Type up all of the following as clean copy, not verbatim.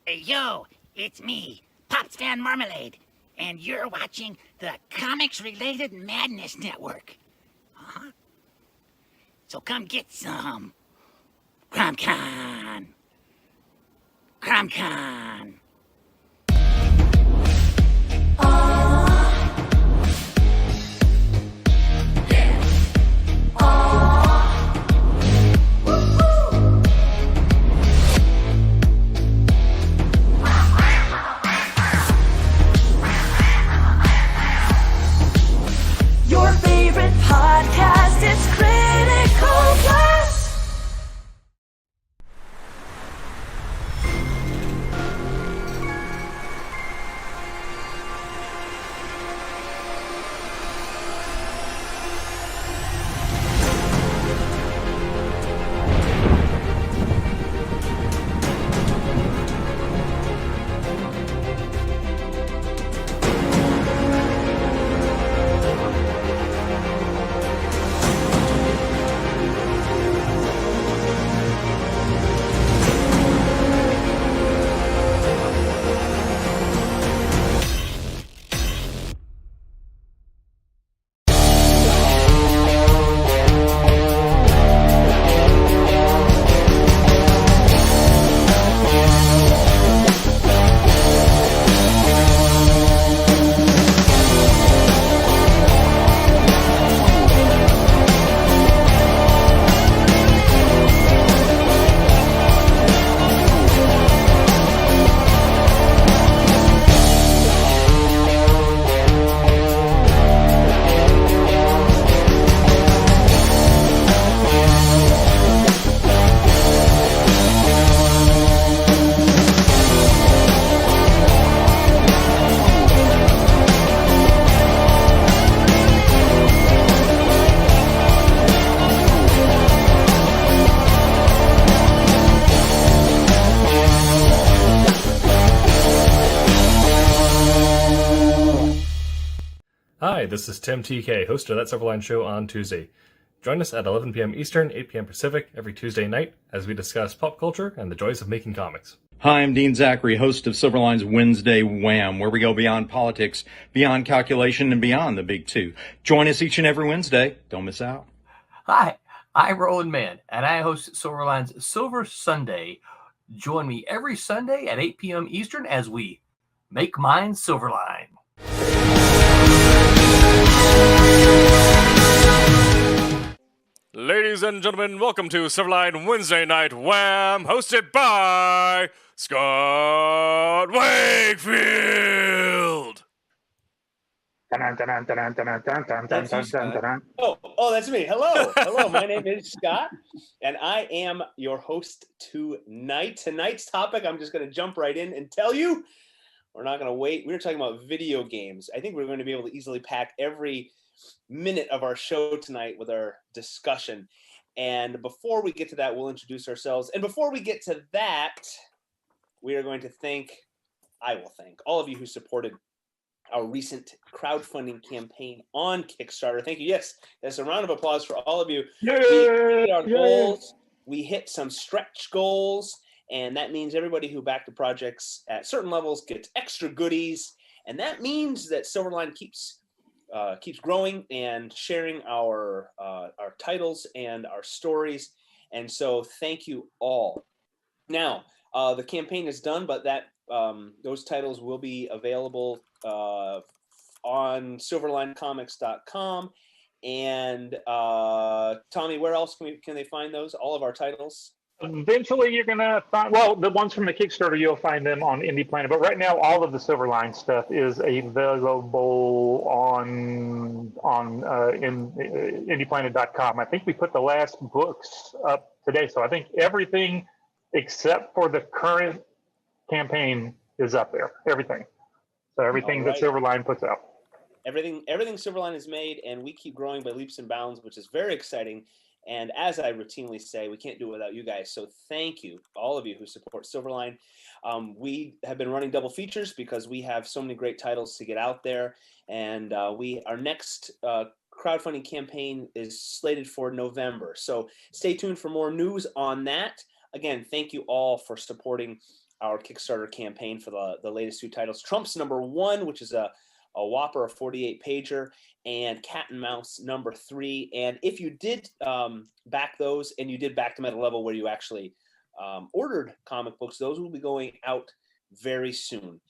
Hey, yo, it's me, Pops Van Marmalade, and you're watching the Comics-Related Madness Network. Uh-huh. So come get some. CromCon. CromCon. Your favorite podcast is Critical Blast. Hi, this is Tim TK, host of That Silverline Show on Tuesday. Join us at 11 p.m. Eastern, 8 p.m. Pacific every Tuesday night as we discuss pop culture and the joys of making comics. Hi, I'm Dean Zachary, host of Silverline's Wednesday Wham, where we go beyond politics, beyond calculation, and beyond the big two. Join us each and every Wednesday. Don't miss out. Hi, I'm Roland Mann, and I host Silverline's Silver Sunday. Join me every Sunday at 8 p.m. Eastern as we make mine Silverline. Ladies and gentlemen, welcome to Silverline Wednesday Night Wham, hosted by Scott Wakefield. That's you, Scott. Oh, that's me. Hello. My name is Scott, and I am your host tonight. Tonight's topic, I'm just going to jump right in and tell you, we're not going to wait. We're talking about video games. I think we're going to be able to easily pack every minute of our show tonight with our discussion. And before we get to that, we'll introduce ourselves. And before we get to that, we are going to I will thank all of you who supported our recent crowdfunding campaign on Kickstarter. Thank you. Yes, that's a round of applause for all of you. We hit our goals. We hit some stretch goals, and that means everybody who backed the projects at certain levels gets extra goodies, and that means that Silverline keeps growing and sharing our titles and our stories. And so thank you all. Now, the campaign is done, but those titles will be available on silverlinecomics.com. And Tommy, where else can they find those? All of our titles? Eventually, you're going to find, the ones from the Kickstarter, you'll find them on Indie Planet. But right now, all of the Silverline stuff is available on indieplanet.com. I think we put the last books up today. So I think everything except for the current campaign is up there. Everything. So everything that Silverline puts out. Everything Silverline has made, and we keep growing by leaps and bounds, which is very exciting. And as I routinely say, we can't do it without you guys. So thank you, all of you who support Silverline. We have been running double features because we have so many great titles to get out there. And our next crowdfunding campaign is slated for November. So stay tuned for more news on that. Again, thank you all for supporting our Kickstarter campaign for the latest 2 titles. Trump's #1, which is a whopper, a 48 pager, and Cat and Mouse #3. And if you did back those, and you did back them at a level where you actually ordered comic books, those will be going out very soon.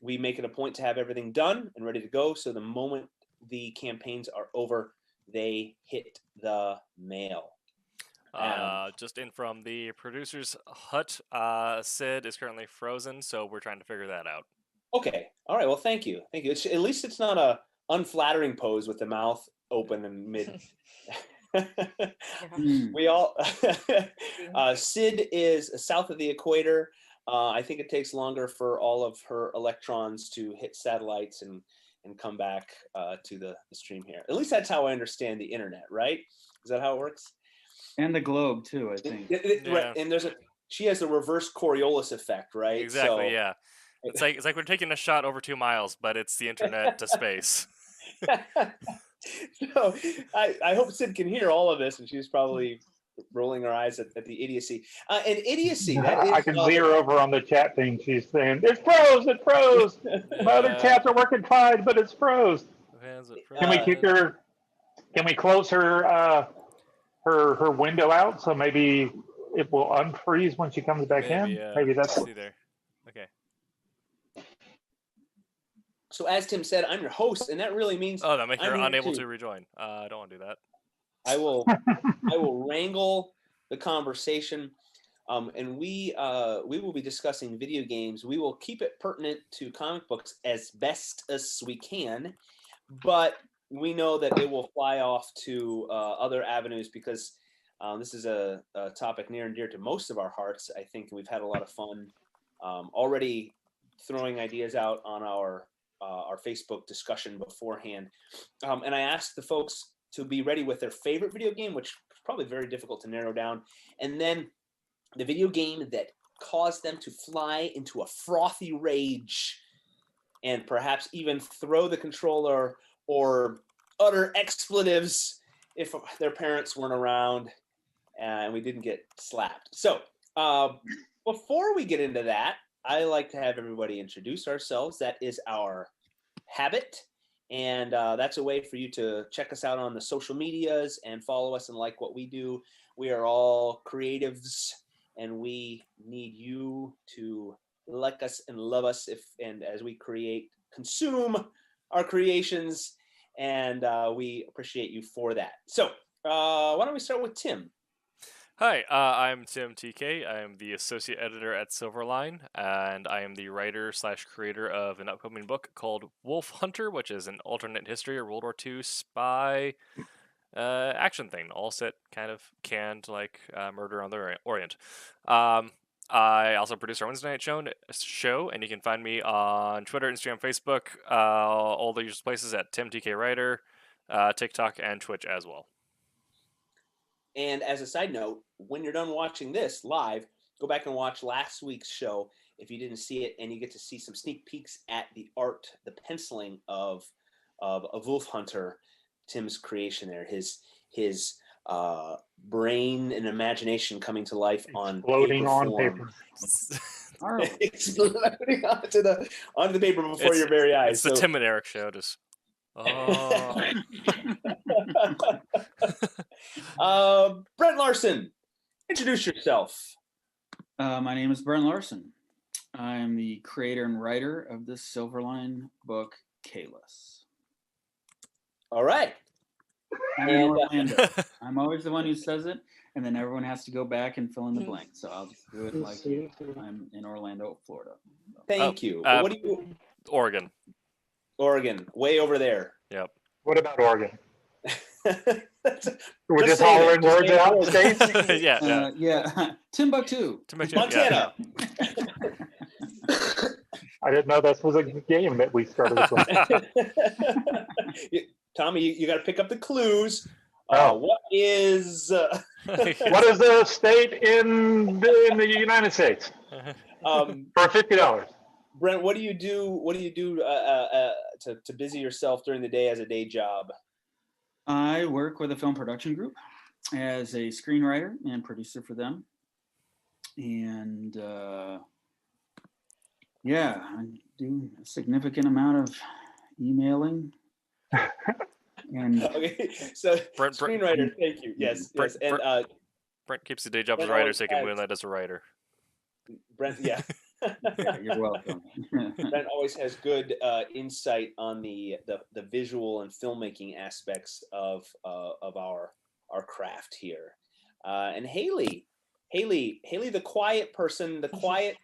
We make it a point to have everything done and ready to go, so the moment the campaigns are over, they hit the mail. Just in from the producer's hut, Sid is currently frozen, so we're trying to figure that out. Okay. All right. Well, thank you. Thank you. At least it's not a unflattering pose with the mouth open and mid. We all. Sid is south of the equator. I think it takes longer for all of her electrons to hit satellites and come back to the stream here. At least that's how I understand the internet, right? Is that how it works? And the globe too, I think. Right. And she has the reverse Coriolis effect, right? Exactly. So, yeah. It's like we're taking a shot over 2 miles, but it's the internet to space. So I hope Sid can hear all of this, and she's probably rolling her eyes at the idiocy. And idiocy. That is, I can see her over on the chat thing. She's saying, "It's froze! It froze! My other chats are working fine, but it's froze." Can we kick her? Can we close her her window out so maybe it will unfreeze when she comes back in? Maybe that's. See there. Okay. So as Tim said, I'm your host, and that really means that makes her unable to rejoin. I don't want to do that. I will wrangle the conversation, and we will be discussing video games. We will keep it pertinent to comic books as best as we can, but we know that it will fly off to other avenues because this is a topic near and dear to most of our hearts. I think we've had a lot of fun already throwing ideas out on our Facebook discussion beforehand. And I asked the folks to be ready with their favorite video game, which is probably very difficult to narrow down. And then the video game that caused them to fly into a frothy rage and perhaps even throw the controller or utter expletives if their parents weren't around and we didn't get slapped. So before we get into that, I like to have everybody introduce ourselves. That is our habit. And that's a way for you to check us out on the social medias and follow us and like what we do. We are all creatives, and we need you to like us and love us as we consume our creations, and we appreciate you for that. So why don't we start with Tim? Hi, I'm Tim TK. I'm the associate editor at Silverline, and I am the writer/creator of an upcoming book called Wolf Hunter, which is an alternate history or World War II spy action thing, all set kind of canned like Murder on the Orient. I also produce our Wednesday night show, and you can find me on Twitter, Instagram, Facebook, all the usual places at Tim TK Writer, TikTok, and Twitch as well. And as a side note, when you're done watching this live, go back and watch last week's show if you didn't see it, and you get to see some sneak peeks at the art, the penciling of Wolf Hunter, Tim's creation there, his brain and imagination coming to life on floating on paper. Exploding onto the paper before your very eyes. It's the Tim and Eric show. Just Brent Larson, introduce yourself. My name is Brent Larson. I am the creator and writer of the Silverline book, Kalis. All right. I'm in Orlando. I'm always the one who says it, and then everyone has to go back and fill in the blank. So I'll just do it like I'm in Orlando, Florida. Thank you. What do you? Oregon, way over there. Yep. What about Oregon? We're just hollering words out. Yeah. Timbuktu. Montana. I didn't know this was a game that we started with. Tommy, you got to pick up the clues. What is the state in the United States for $50? Brent, what do you do? To busy yourself during the day as a day job? I work with a film production group as a screenwriter and producer for them, and Yeah, I do a significant amount of emailing. And Okay, so Brent- screenwriter, thank you. Yes, Brent- yes, and Brent keeps the day job as a Brent writer always so he can has- moonlight as a writer. Brent, yeah. you're welcome. Brent always has good insight on the visual and filmmaking aspects of our craft here. And Haley, the quiet person, the quiet.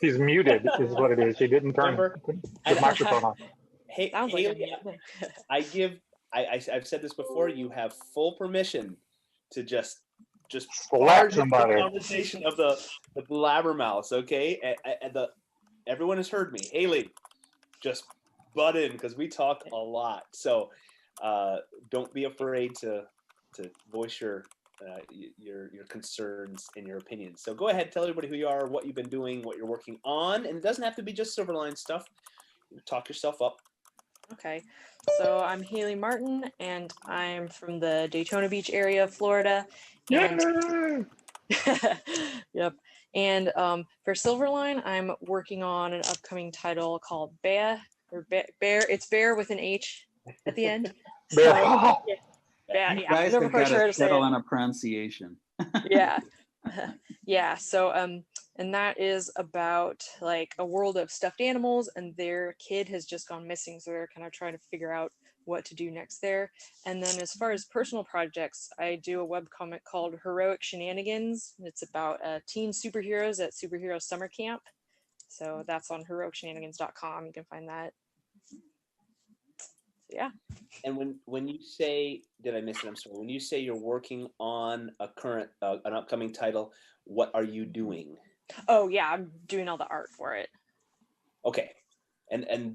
She's muted, is what it is. She didn't turn Remember? the microphone on. Sounds like Haley, I've said this before. You have full permission to just Slap barge into somebody. the conversation of the blabbermouths. Okay, and everyone has heard me. Haley, just butt in because we talk a lot. So don't be afraid to voice your concerns and your opinions. So go ahead, tell everybody who you are, what you've been doing, what you're working on, and it doesn't have to be just Silverline stuff. Talk yourself up. Okay, so I'm Haley Martin, and I'm from the Daytona Beach area of Florida. And yep. And for Silverline, I'm working on an upcoming title called Bear. It's Bear with an H at the end. So, Bear. yeah, You yeah. guys Never have quite got sure how to to say settle it. on a pronunciation. Yeah. Yeah, so and that is about like a world of stuffed animals, and their kid has just gone missing, so they're kind of trying to figure out what to do next there. And then as far as personal projects, I do a webcomic called Heroic Shenanigans. It's about teen superheroes at superhero summer camp, so that's on heroicshenanigans.com. You can find that. So, yeah. And when you say, did I miss it? I'm sorry. When you say you're working on a current, an upcoming title, what are you doing? Oh yeah, I'm doing all the art for it. Okay, and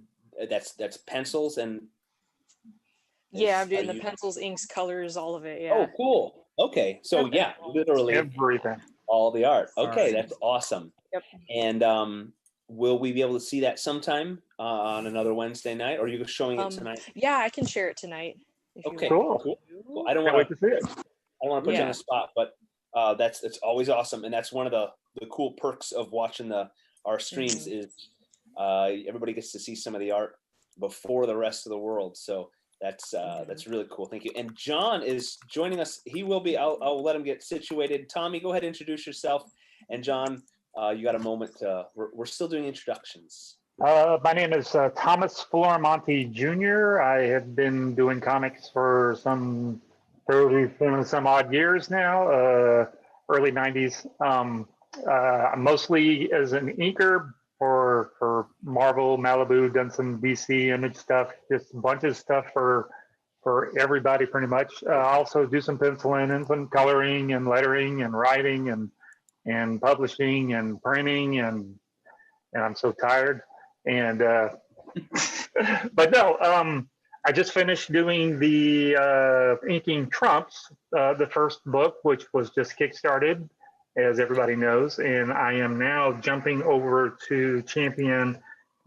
that's pencils and. Yeah, I'm doing are the you- pencils, inks, colors, all of it. Yeah. Oh, cool. Okay, so yeah, literally Everything. all the art. Okay, Sorry. that's awesome. Yep. And will we be able to see that sometime on another Wednesday night, or are you showing it tonight? Yeah, I can share it tonight. If Okay, you want. Cool. cool. I don't Can't want wait to see it. I don't want to put you on Yeah. the spot, but that's always awesome, and that's one of the cool perks of watching our streams is everybody gets to see some of the art before the rest of the world. So that's really cool. Thank you. And John is joining us. He will be. I'll let him get situated. Tommy, go ahead and introduce yourself. And John, you got a moment. We're still doing introductions. My name is Thomas Florimonte Jr. I have been doing comics for some 30 some odd years now, early 90s. Mostly as an inker for Marvel, Malibu, done some DC image stuff, just a bunch of stuff for everybody pretty much. Also do some penciling and some coloring and lettering and writing and publishing and printing and I'm so tired. And but no, I just finished doing the inking Trumps, the first book, which was just kickstarted, as everybody knows, and I am now jumping over to Champion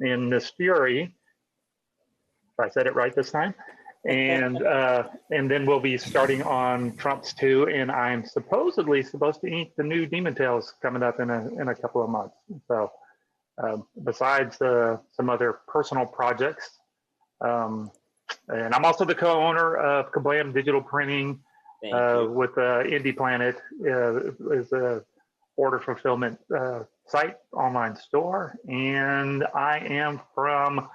in Miss Fury. If I said it right this time. And then we'll be starting on Trumps 2, and I'm supposedly supposed to ink the new Demon Tales coming up in a couple of months. So besides some other personal projects, and I'm also the co-owner of Kablam Digital Printing with Indie Planet, is a order fulfillment site, online store, and I am from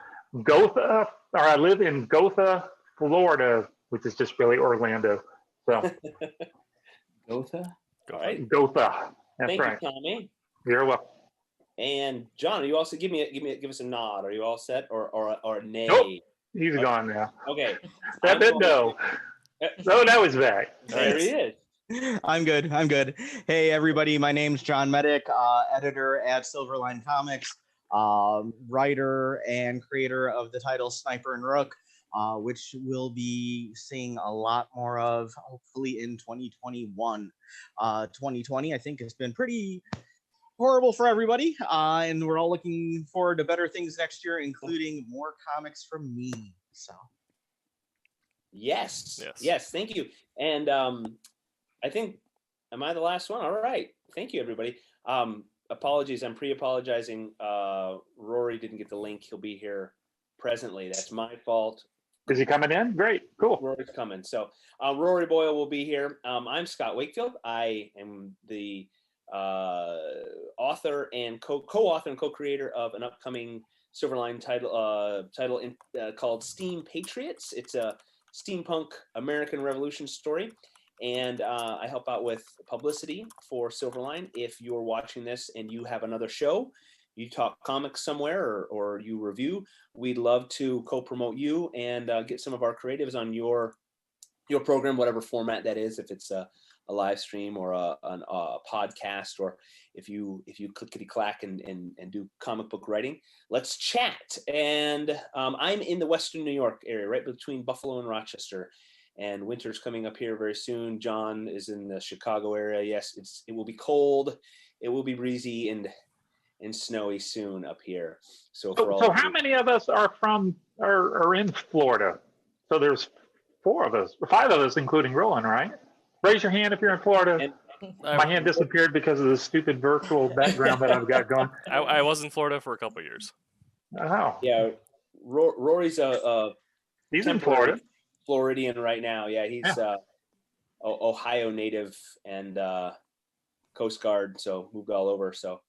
Gotha, or I live in Gotha, Florida, which is just really Orlando. So Gotha. All right. Gotha. That's Thank right. you, Tommy. You're welcome. And John, are you also give us a nod? Are you all set or a nay? Nope. He's gone now. Okay. That bit no. No, that was back. There he is. I'm good. Hey, everybody. My name's John Medic, editor at Silverline Comics, writer and creator of the title Sniper and Rook, which we'll be seeing a lot more of, hopefully in 2021. 2020, I think, has been pretty horrible for everybody, and we're all looking forward to better things next year, including more comics from me. So. Yes. Thank you. And I think, am I the last one? All right. Thank you, everybody. apologies. I'm pre-apologizing. Rory didn't get the link. He'll be here presently. That's my fault. Is he coming in? Great, cool. Rory's coming. So Rory Boyle will be here. I'm Scott Wakefield. I am the author and co-author and co-creator of an upcoming Silverline title called Steam Patriots. It's a steampunk American Revolution story. And I help out with publicity for Silverline. If you're watching this and you have another show, you talk comics somewhere or you review, we'd love to co-promote you and get some of our creatives on your program, whatever format that is, if it's a live stream or a podcast, or if you clickety-clack and do comic book writing, let's chat. And I'm in the Western New York area, right between Buffalo and Rochester. And winter's coming up here very soon. John is in the Chicago area. Yes, it will be cold. It will be breezy and snowy soon up here. So how many of us are in Florida? So there's 4 of us, 5 of us, including Roland, right? Raise your hand if you're in Florida. My hand disappeared because of the stupid virtual background that I've got going. I was in Florida for a couple of years. Oh. Yeah, Rory's he's in Florida. Floridian right now. Yeah, he's Ohio native and Coast Guard, so moved all over. So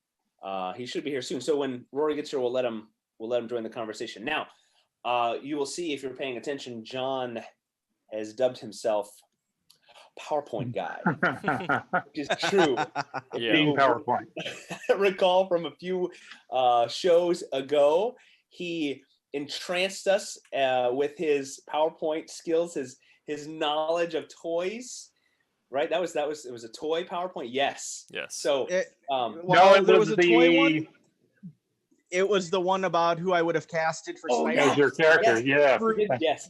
he should be here soon. So when Rory gets here, we'll let him join the conversation. Now, you will see if you're paying attention, John has dubbed himself PowerPoint guy, which is true. Being PowerPoint. Recall from a few shows ago, he entranced us with his PowerPoint skills, his knowledge of toys. Right, it was a toy PowerPoint. Yes. So no, there was a toy one. It was the one about who I would have casted for Sniper. As your character,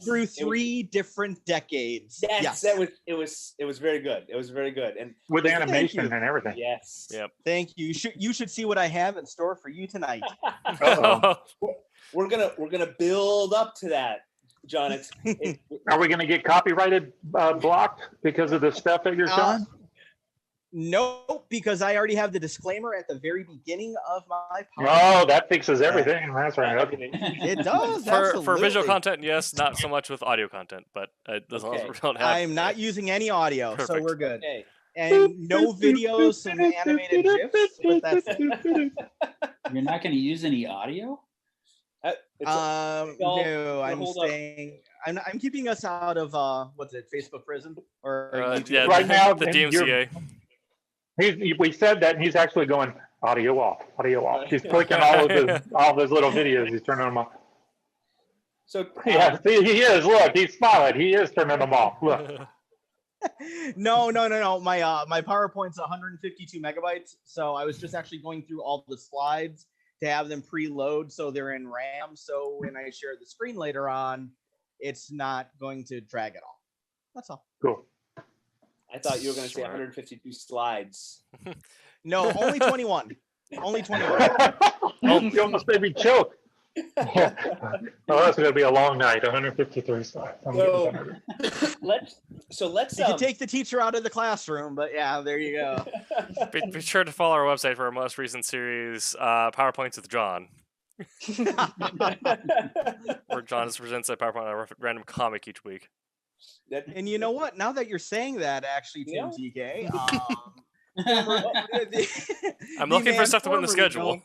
Through 3 different decades. Yes, it was very good. It was very good, and with animation and everything. Yes. Yep. Thank you. You should see what I have in store for you tonight. We're gonna build up to that, John. Are we gonna get copyrighted blocked because of the stuff that you're showing? No, because I already have the disclaimer at the very beginning of my podcast. Oh, that fixes everything. That's right. Okay. It does. For visual content, yes, not so much with audio content, but as long as we don't have. I'm not using any audio, so Perfect. we're good. Okay. And no videos, some animated GIFs, but that's it. You're not going to use any audio? No, I'm staying. I'm keeping us out of what's it, Facebook prison or yeah, right now the DMCA. We said that, and he's actually going audio off. He's clicking all of his little videos. He's turning them off. So yeah, see, he is. Look, he's smiling. He is turning them off. Look. No. My PowerPoint's 152 megabytes, so I was just actually going through all the slides to have them preload, so they're in RAM. So when I share the screen later on, it's not going to drag at all. That's all. Cool. I thought you were going to say 152 slides. No, only 21. Only 21. You almost made me choke. Oh, that's going to be a long night. 153 slides. Let's. You can take the teacher out of the classroom, but yeah, there you go. Be sure to follow our website for our most recent series, PowerPoints with John. Where John presents a PowerPoint on a random comic each week. And you know what? Now that you're saying that, actually, Tim TK, I'm looking for stuff to put in the schedule.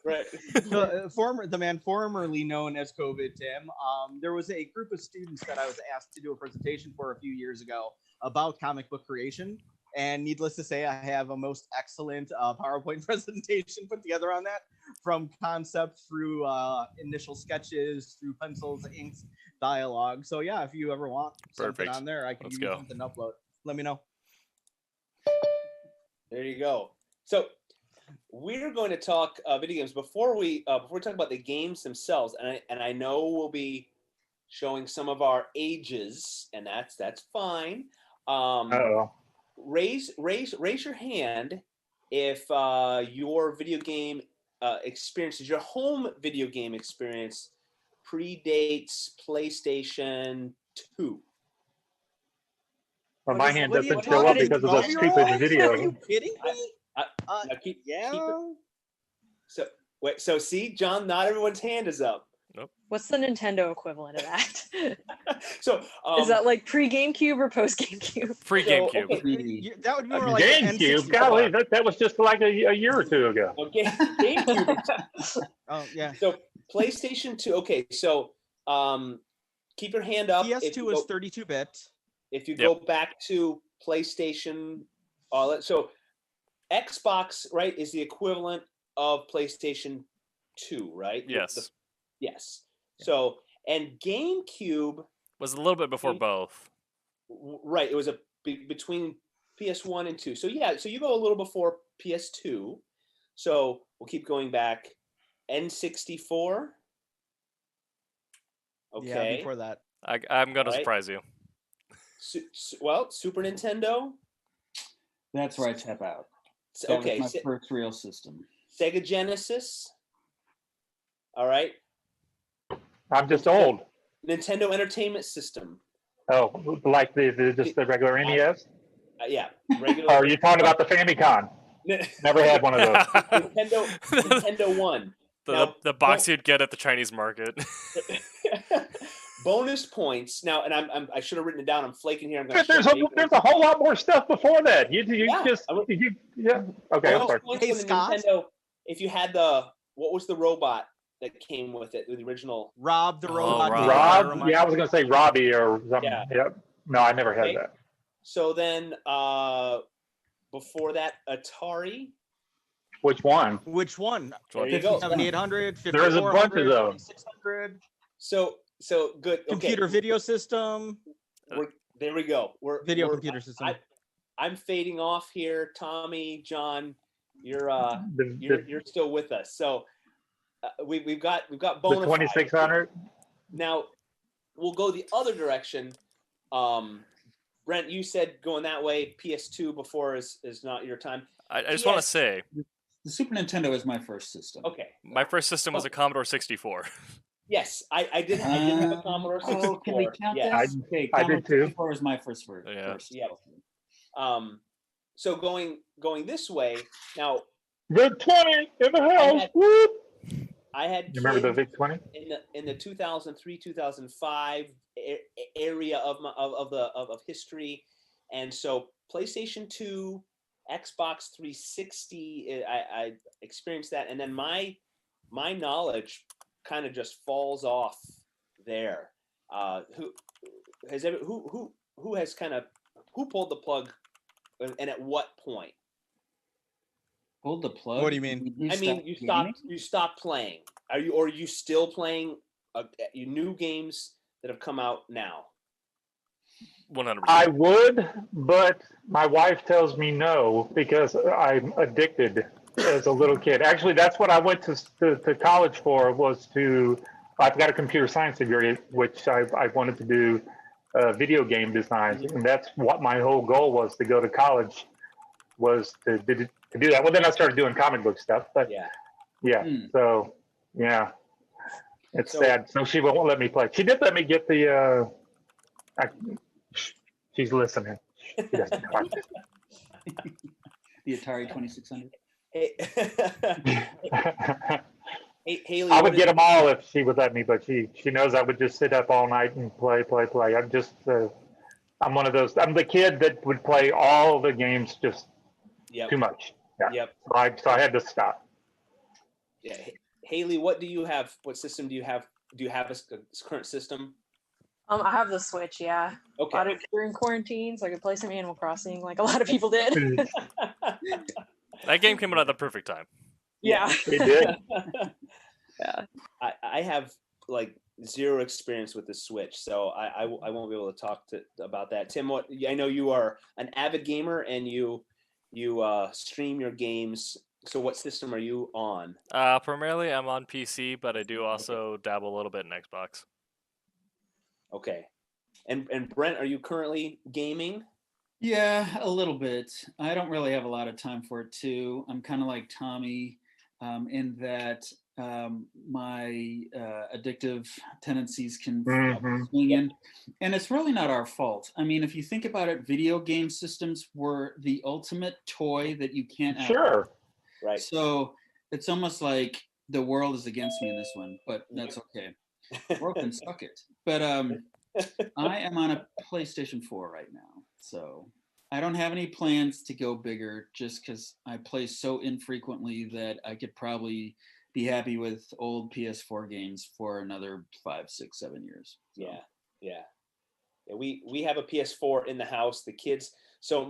Right. The man formerly known as COVID Tim, there was a group of students that I was asked to do a presentation for a few years ago about comic book creation. And needless to say, I have a most excellent PowerPoint presentation put together on that, from concept through initial sketches, through pencils, inks, dialogue. So yeah, if you ever want something on there, I can give you something to upload. Let me know. There you go. So we're going to talk video games before we talk about the games themselves, and I know we'll be showing some of our ages, and that's fine. Raise your hand if your video game experiences, your home video game experience predates PlayStation 2. Well, my hand doesn't show up because of the stupid video. Are you kidding me? So wait, so see, John, not everyone's hand is up. What's the Nintendo equivalent of that? So Is that like pre GameCube or post GameCube? Pre GameCube. Okay. That would be more like GameCube. N64. Golly, that was just like a year or two ago. Okay, GameCube. Oh yeah. So PlayStation 2. Okay, so keep your hand up. PS2 was 32-bit. If you go back to PlayStation, so Xbox, right, is the equivalent of PlayStation 2, right? Yes. Yes. So, and GameCube was a little bit before both. Right. It was between PS1 and 2. So yeah, so you go a little before PS2. So we'll keep going back. N64. Okay. Yeah, before that. I'm going to surprise you. Well, Super Nintendo. That's where I tap out. That Okay. was my first real system. Sega Genesis. All right. I'm just old. Nintendo Entertainment System. Oh, like just the regular NES? Yeah. Regular. Or are you talking about the Famicom? Never had one of those. Nintendo One. The box you'd get at the Chinese market. Bonus points now, and I should have written it down. I'm flaking here. There's a whole lot more stuff before that. Okay. I'm sorry. Hey, Scott. Nintendo, if you had what was the robot that came with it? The original Rob the robot. Rob. Yeah, I was gonna say Robbie or something. Yeah. No, I never had that. So then, before that, Atari. Which one? There you go. 7800. There's a bunch of those. 600. So good. Computer video system. There we go. Computer system. I'm fading off here. Tommy, John, you're still with us. So we've got bonus. The 2600. Now we'll go the other direction. Brent, you said going that way. PS2 before is not your time. I just want to say the Super Nintendo is my first system. Okay. My first system was a Commodore 64. Yes, I did have a Commodore 64. Oh, can we count yes. that? Okay, I did too. 64 was my first word. Yeah. So going this way now. VIC 20 in the house. Whoop. I had. You remember the VIC 20? In the 2003 2005 area of history, and so PlayStation 2, Xbox 360. I experienced that, and then my knowledge kind of just falls off there. Who pulled the plug, and at what point? Pulled the plug? What do you mean? You stopped playing. Are you still playing new games that have come out now? 100%. I would, but my wife tells me no because I'm addicted as a little kid. Actually, that's what I went to college for. I've got a computer science degree, which I wanted to do video game design, and that's what my whole goal was, to go to college, was to do that. Well, then I started doing comic book stuff, but so yeah, it's sad. So she won't let me play. She did let me get the. She's listening. She doesn't know. The Atari 2600. Hey, Haley, I would get them all if she would let me, but she knows I would just sit up all night and play. I'm just I'm one of those. I'm the kid that would play all the games just too much. Yeah. Yep. So I had to stop. Yeah. Haley, what do you have? What system do you have? Do you have a current system? I have the Switch, yeah. Okay. Bought it during quarantine, so I could play some Animal Crossing, like a lot of people did. That game came out at the perfect time. Yeah. It did. Yeah. I have like zero experience with the Switch, so I won't be able to talk about that. Tim, I know you are an avid gamer and you stream your games. So what system are you on? Primarily, I'm on PC, but I do also dabble a little bit in Xbox. Okay. And Brent, are you currently gaming? Yeah, a little bit. I don't really have a lot of time for it too. I'm kind of like Tommy in that my addictive tendencies can swing in. And it's really not our fault. I mean, if you think about it, video game systems were the ultimate toy that you can't outgrow. Sure. Right. So it's almost like the world is against me in this one, but that's okay. World can suck it. But I am on a PlayStation 4 right now, so I don't have any plans to go bigger just because I play so infrequently that I could probably be happy with old PS4 games for another 5, 6, 7 years. So. Yeah. We have a PS4 in the house. The kids. So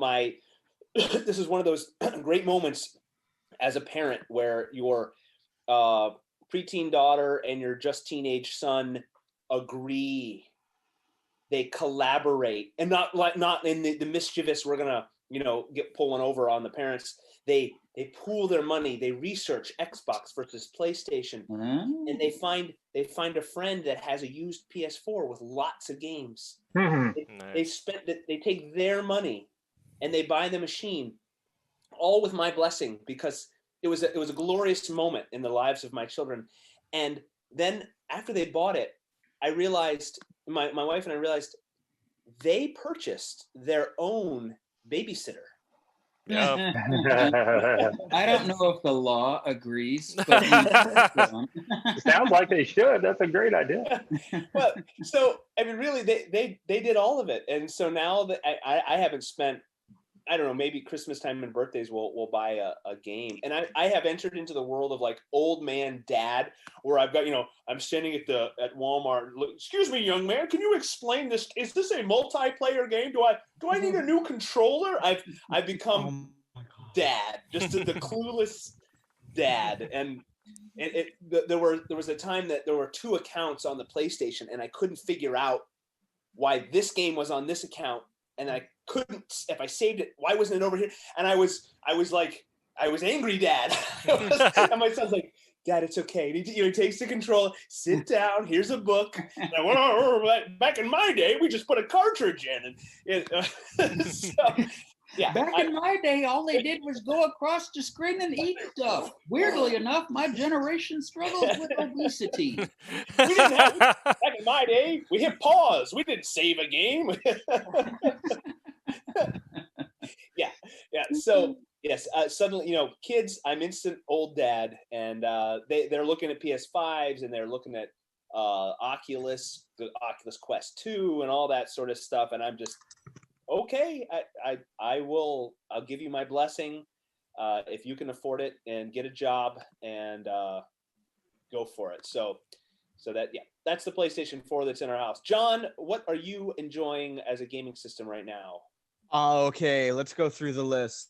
this is one of those great moments as a parent where your preteen daughter and your just teenage son agree. They collaborate, and not in the mischievous, we're gonna get pulling over on the parents. They pool their money. They research Xbox versus PlayStation, and they find a friend that has a used PS4 with lots of games. They take their money and they buy the machine, all with my blessing, because it was a glorious moment in the lives of my children. And then after they bought it, I realized, my wife and I realized, they purchased their own babysitter. Yeah. I don't know if the law agrees, but sounds like they should. That's a great idea. Well, so I mean, really, they did all of it, and so now that I haven't spent, I don't know, maybe Christmas time and birthdays we'll buy a game, and I have entered into the world of like old man dad, where I've got, I'm standing at Walmart. Excuse me, young man, can you explain this? Is this a multiplayer game? Do I need a new controller? I've become dad, just the clueless dad, and there was a time that there were 2 accounts on the PlayStation, and I couldn't figure out why this game was on this account. And I couldn't, if I saved it, why wasn't it over here? And I was angry dad. And my son's like, Dad, it's okay. And he takes the controller, sit down, here's a book. And I went, back in my day, we just put a cartridge in. And so, yeah. Back in my day, all they did was go across the screen and eat stuff. Weirdly enough, my generation struggles with obesity. We didn't have, back in my day, we hit pause. We didn't save a game. Yeah. So yes, suddenly, kids, I'm instant old dad, and they're looking at PS5s, and they're looking at Oculus, the Oculus Quest 2, and all that sort of stuff, and I'm just, okay, I'll give you my blessing if you can afford it, and get a job and go for it. So that's the PlayStation 4 that's in our house. John, what are you enjoying as a gaming system right now? Okay, let's go through the list.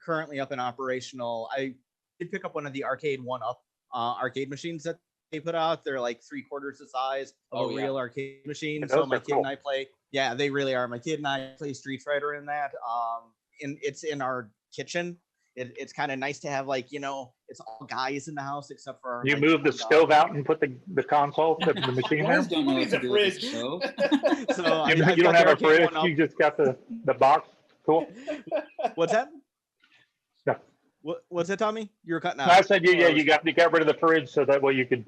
Currently up and operational. I did pick up one of the Arcade 1-Up arcade machines that they put out. They're like 3/4 the size of a real arcade machine. So my kid and I play. Yeah, they really are. My kid and I play Street Fighter in that. It's in our kitchen. It's kind of nice to have, like, it's all guys in the house except for you move the stove out and put the console, the machine there. Don't know what to do with the stove. So you don't have a fridge. You just got the box. Cool. What's that? No. What's that, Tommy? You were cutting out. I said you got rid of the fridge so that way you could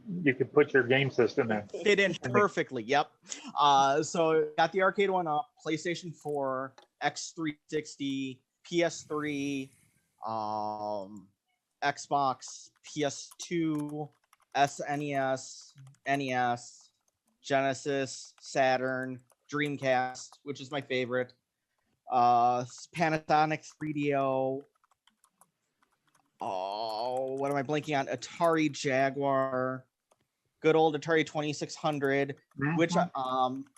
put your game system in. Fit in perfectly. Yep. So got the Arcade 1-Up, PlayStation 4, X360, PS3, Xbox, PS2, SNES, NES, Genesis, Saturn, Dreamcast, which is my favorite, Panasonic 3DO. Oh, what am I blanking on? Atari Jaguar, good old Atari 2600, which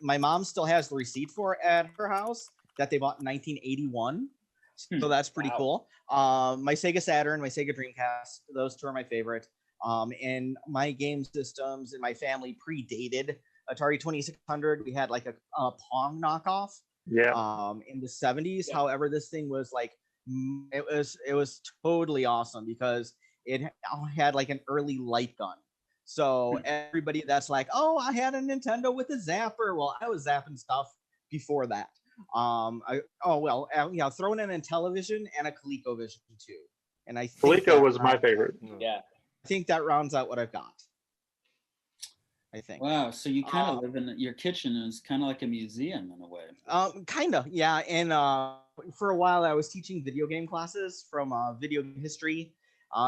my mom still has the receipt for at her house that they bought in 1981. So that's pretty cool. My Sega Saturn, my Sega Dreamcast, those 2 are my favorite. And my game systems in my family predated Atari 2600. We had like a Pong knockoff. Yeah. In the 70s. Yeah. However, this thing was like, it was totally awesome because it had like an early light gun. So everybody that's like, oh, I had a Nintendo with a zapper. Well, I was zapping stuff before that. Throwing in a television and a ColecoVision too. And I think Coleco was my favorite. Yeah. I think that rounds out what I've got. I think. Wow, so you kind of live in your kitchen is kind of like a museum in a way. Kind of, yeah. And for a while, I was teaching video game classes from video game history.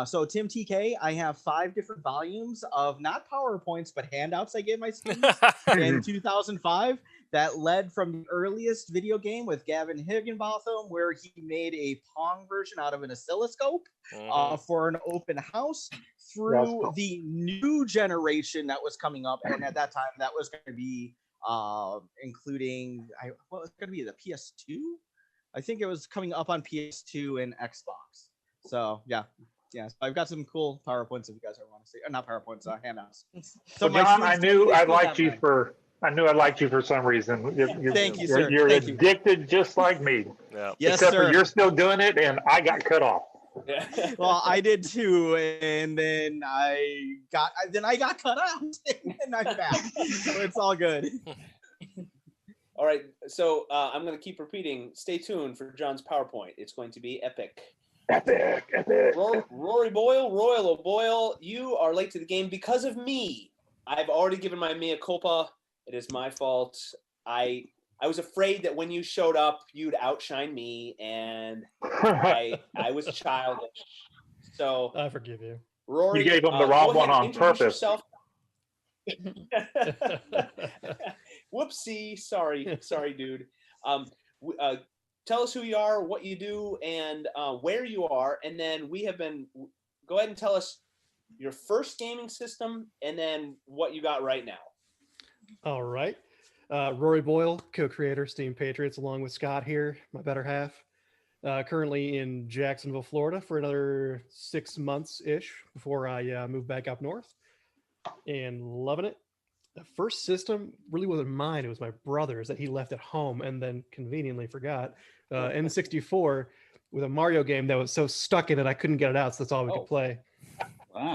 So Tim TK, I have 5 different volumes of not PowerPoints, but handouts I gave my students in 2005 that led from the earliest video game with Gavin Higginbotham, where he made a Pong version out of an oscilloscope for an open house, through the new generation that was coming up. And at that time, that was going to be including, what was going to be, the PS2? I think it was coming up on PS2 and Xbox. So, yeah. Yeah, so I've got some cool PowerPoints if you guys ever want to see. Not PowerPoints, handouts. So John, I knew I liked you for some reason. Thank you, sir. You're Thank you. addicted just like me. Yeah. Yes, Except sir. for you're still doing it, and I got cut off. Well, I did too, and then I got cut out, and I'm back. So it's all good. All right, so I'm going to keep repeating. Stay tuned for John's PowerPoint. It's going to be epic. Epic. Rory Boyle, Royal O'Boyle, you are late to the game because of me. I've already given my mea culpa. It is my fault. I was afraid that when you showed up, you'd outshine me, and I was childish. So I forgive you. Rory, You gave him the wrong one on purpose. Whoopsie, sorry, dude. Tell us who you are, what you do, and where you are, and then go ahead and tell us your first gaming system, and then what you got right now. All right. Rory Boyle, co-creator, Steam Patriots, along with Scott here, my better half. Currently in Jacksonville, Florida for another 6 months-ish before I move back up north, and loving it. The first system really wasn't mine. It was my brother's that he left at home and then conveniently forgot. N64 with a Mario game that was so stuck in it I couldn't get it out, so that's all we could play. Wow.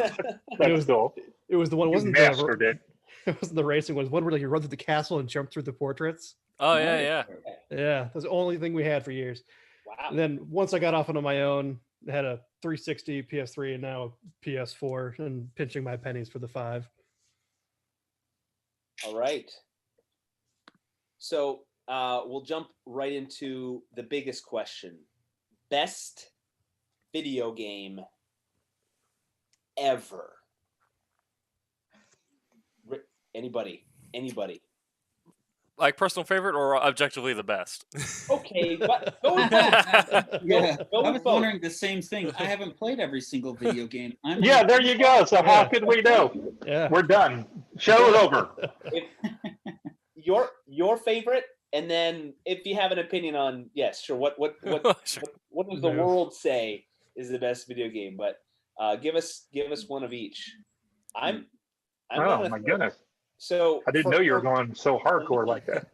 It was the one. It wasn't it wasn't the racing one. It was one where you run through the castle and jump through the portraits. Oh yeah. That was the only thing we had for years. Wow. And then once I got off onto my own, I had a 360, PS3, and now a PS4, and pinching my pennies for the 5. All right. So we'll jump right into the biggest question. Best video game ever. Anybody? Like personal favorite or objectively the best? Okay, but go with Yeah, Go I with was both. wondering the same thing. I haven't played every single video game. Yeah, there you go. So how could we know? Yeah. We're done. Show is over. Your favorite, and then if you have an opinion on, yes, sure. What Sure. what does the world say is the best video game? But give us one of each. I'm Oh my goodness. So I didn't know you were going so hardcore like that.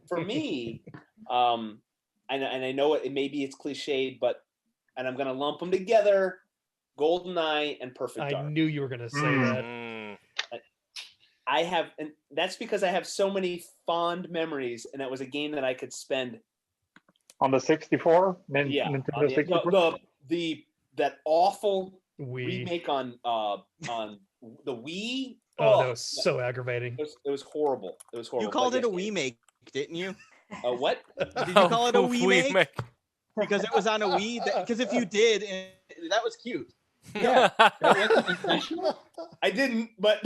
For me, and I know maybe it's cliched, and I'm gonna lump them together: GoldenEye and Perfect Dark. I knew you were going to say that. And that's because I have so many fond memories, and that was a game that I could spend on the 64. Nintendo 64. That awful Wii. remake on the Wii. Oh, that was so aggravating. It was horrible. It was horrible. You called it a Wii make, didn't you? What? Did you call it a Wii make? Because it was on a Wii. Because if you did, that was cute. Yeah, that wasn't intentional. I didn't, but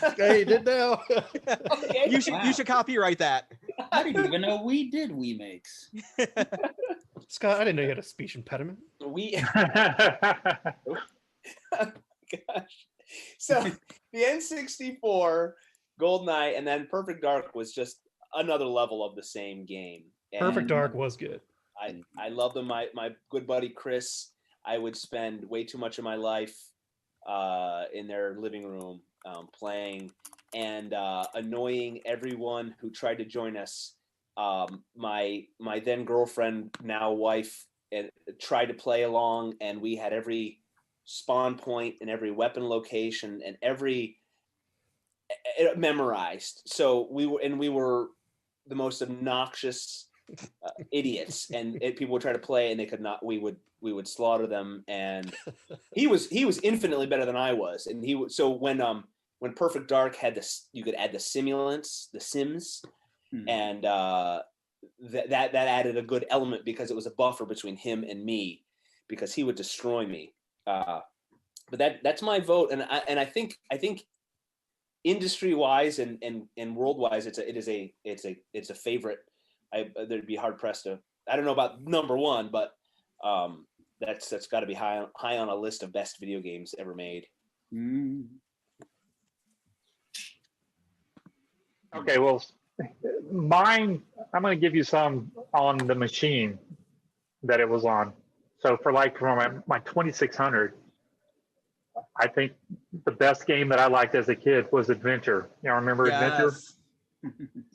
Okay, you did now. okay. You should copyright that. I didn't even know we did Wii makes. Scott, I didn't know you had a speech impediment. Gosh. So the N64, GoldenEye, and then Perfect Dark was just another level of the same game. And Perfect Dark was good. I love them. My good buddy Chris, I would spend way too much of my life in their living room playing and annoying everyone who tried to join us. My then girlfriend, now wife, tried to play along, and we had every spawn point and every weapon location and every memorized. So we were the most obnoxious idiots, and people would try to play and they could not. We would slaughter them, and he was infinitely better than I was. And so when Perfect Dark had this, you could add the simulants, the sims, and that added a good element because it was a buffer between him and me, because he would destroy me. but that's my vote, and I think industry wise and world wise, it's a favorite. There'd be hard pressed to. I don't know about number one, but that's got to be high on a list of best video games ever made. Okay, well, mine, I'm going to give you some on the machine that it was on. So for my 2600, I think the best game that I liked as a kid was Adventure. You know, remember Adventure?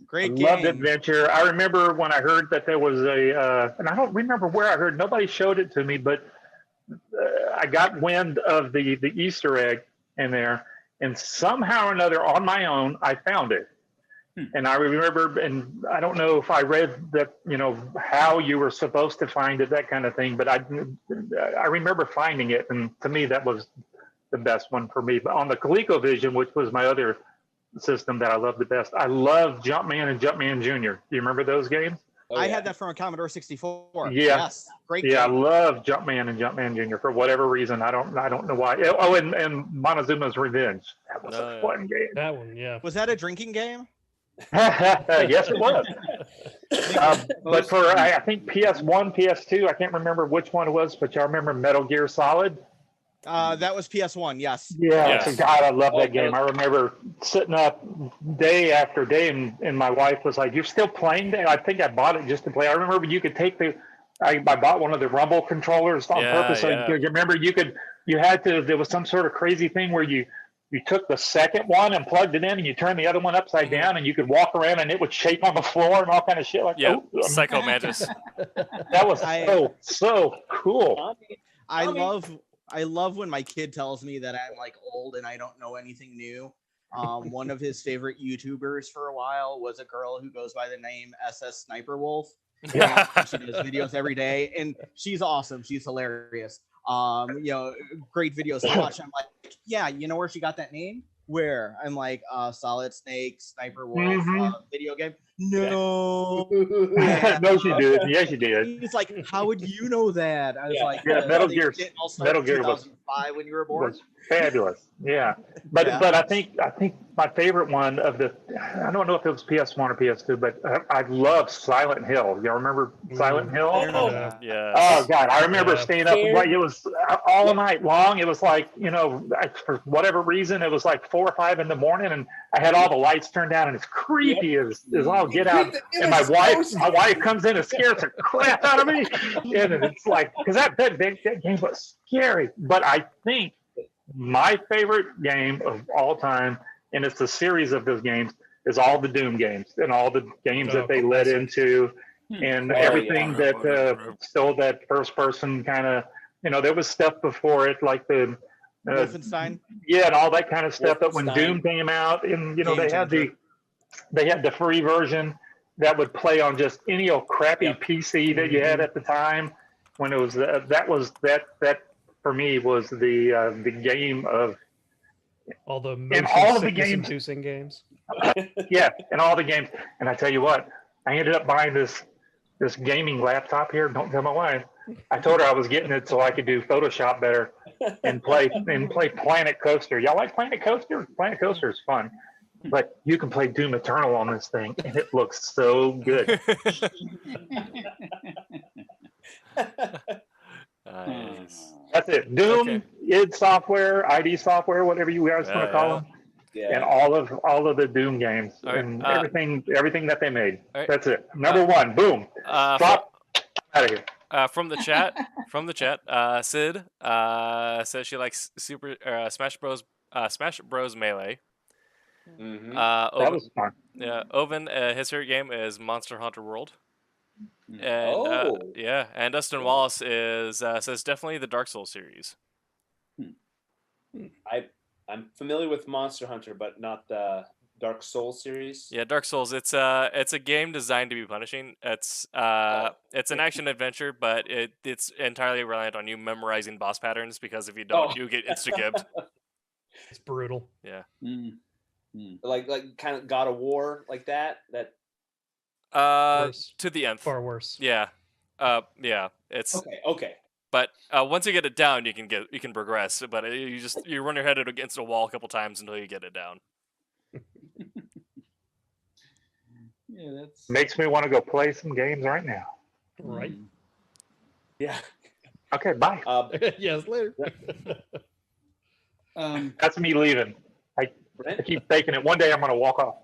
Great I game. loved Adventure. I remember when I heard that there was and I don't remember where I heard, nobody showed it to me, but I got wind of the Easter egg in there, and somehow or another on my own, I found it. And I remember, and I don't know if I read that, you know, how you were supposed to find it, that kind of thing, but I remember finding it, and to me, that was the best one for me. But on the ColecoVision, which was my other system that I loved the best, I loved Jumpman and Jumpman Jr. Do you remember those games? I had that from a Commodore 64. Yeah. Yes. Great game. I love Jumpman and Jumpman Jr. for whatever reason. I don't know why. Oh, and Montezuma's Revenge. That was a fun game. That one, yeah. Was that a drinking game? Yes, it was. But for I think PS1, PS2, I can't remember which one it was, but y'all remember Metal Gear Solid? That was PS1, yes. Yeah, so God, I love that game. I remember sitting up day after day, and my wife was like, "You're still playing that?" I think I bought it just to play. I remember you could take I bought one of the Rumble controllers on purpose. So you remember there was some sort of crazy thing where you took the second one and plugged it in, and you turned the other one upside down, and you could walk around, and it would shake on the floor and all kind of shit like that. Yeah, Psycho Mantis. That was so cool. I love when my kid tells me that I'm like old and I don't know anything new. One of his favorite YouTubers for a while was a girl who goes by the name SS Sniper Wolf. She does videos every day, and she's awesome. She's hilarious. You know, great videos to watch. I'm like, yeah, you know where she got that name? Where? I'm like, Solid Snake, Sniper Wolf, video game. No. No, she did. Yeah, she did. He's like, how would you know that? I was like, Metal Gear was 2005 when you were born. Was fabulous. Yeah. But I think my favorite one of the, I don't know if it was PS1 or PS2, but I love Silent Hill. You remember Silent Hill? Yeah. Oh God, I remember staying up like it was all night long. It was like, you know, for whatever reason, it was like 4 or 5 in the morning, and I had all the lights turned down, and it's creepy as all get out. And my wife comes in and scares the crap out of me. And it's like, because that game was scary. But I think my favorite game of all time, and it's a series of those games, is all the Doom games and all the games that they led into, and everything that still that first person kind of, you know, there was stuff before it like the Wolfenstein, and all that kind of stuff. But when Doom came out, and you know, they had the free version that would play on just any old crappy PC that you had at the time. When it was that for me was the game of all the inducing games. Yeah, and all the games. And I tell you what, I ended up buying this gaming laptop here. Don't tell my wife. I told her I was getting it so I could do Photoshop better and play Planet Coaster. Y'all like Planet Coaster? Planet Coaster is fun. But you can play Doom Eternal on this thing, and it looks so good. Nice. That's it. Doom, id Software, ID Software, whatever you guys want to call them, and all of the Doom games and everything that they made. That's it. Number one. Boom. Stop. Out of here. From the chat, Sid says she likes Smash Bros Melee. That was fun. Yeah, Oven, his favorite game is Monster Hunter World. And and Dustin Wallace says definitely the Dark Souls series. I'm familiar with Monster Hunter, but not the Dark Souls series. Yeah, Dark Souls. It's a game designed to be punishing. It's an action adventure, but it's entirely reliant on you memorizing boss patterns, because if you don't, you get insta-gibbed. It's brutal. Yeah. Like kind of God of War, like that. Worse. To the nth. Far worse. Yeah. Yeah. It's okay. But Once you get it down, you can progress, but you run your head against a wall a couple times until you get it down. Yeah, that's Makes me want to go play some games right now. Right. Yeah. Okay, bye. Yes, later. That's me leaving. I keep taking it. One day I'm going to walk off.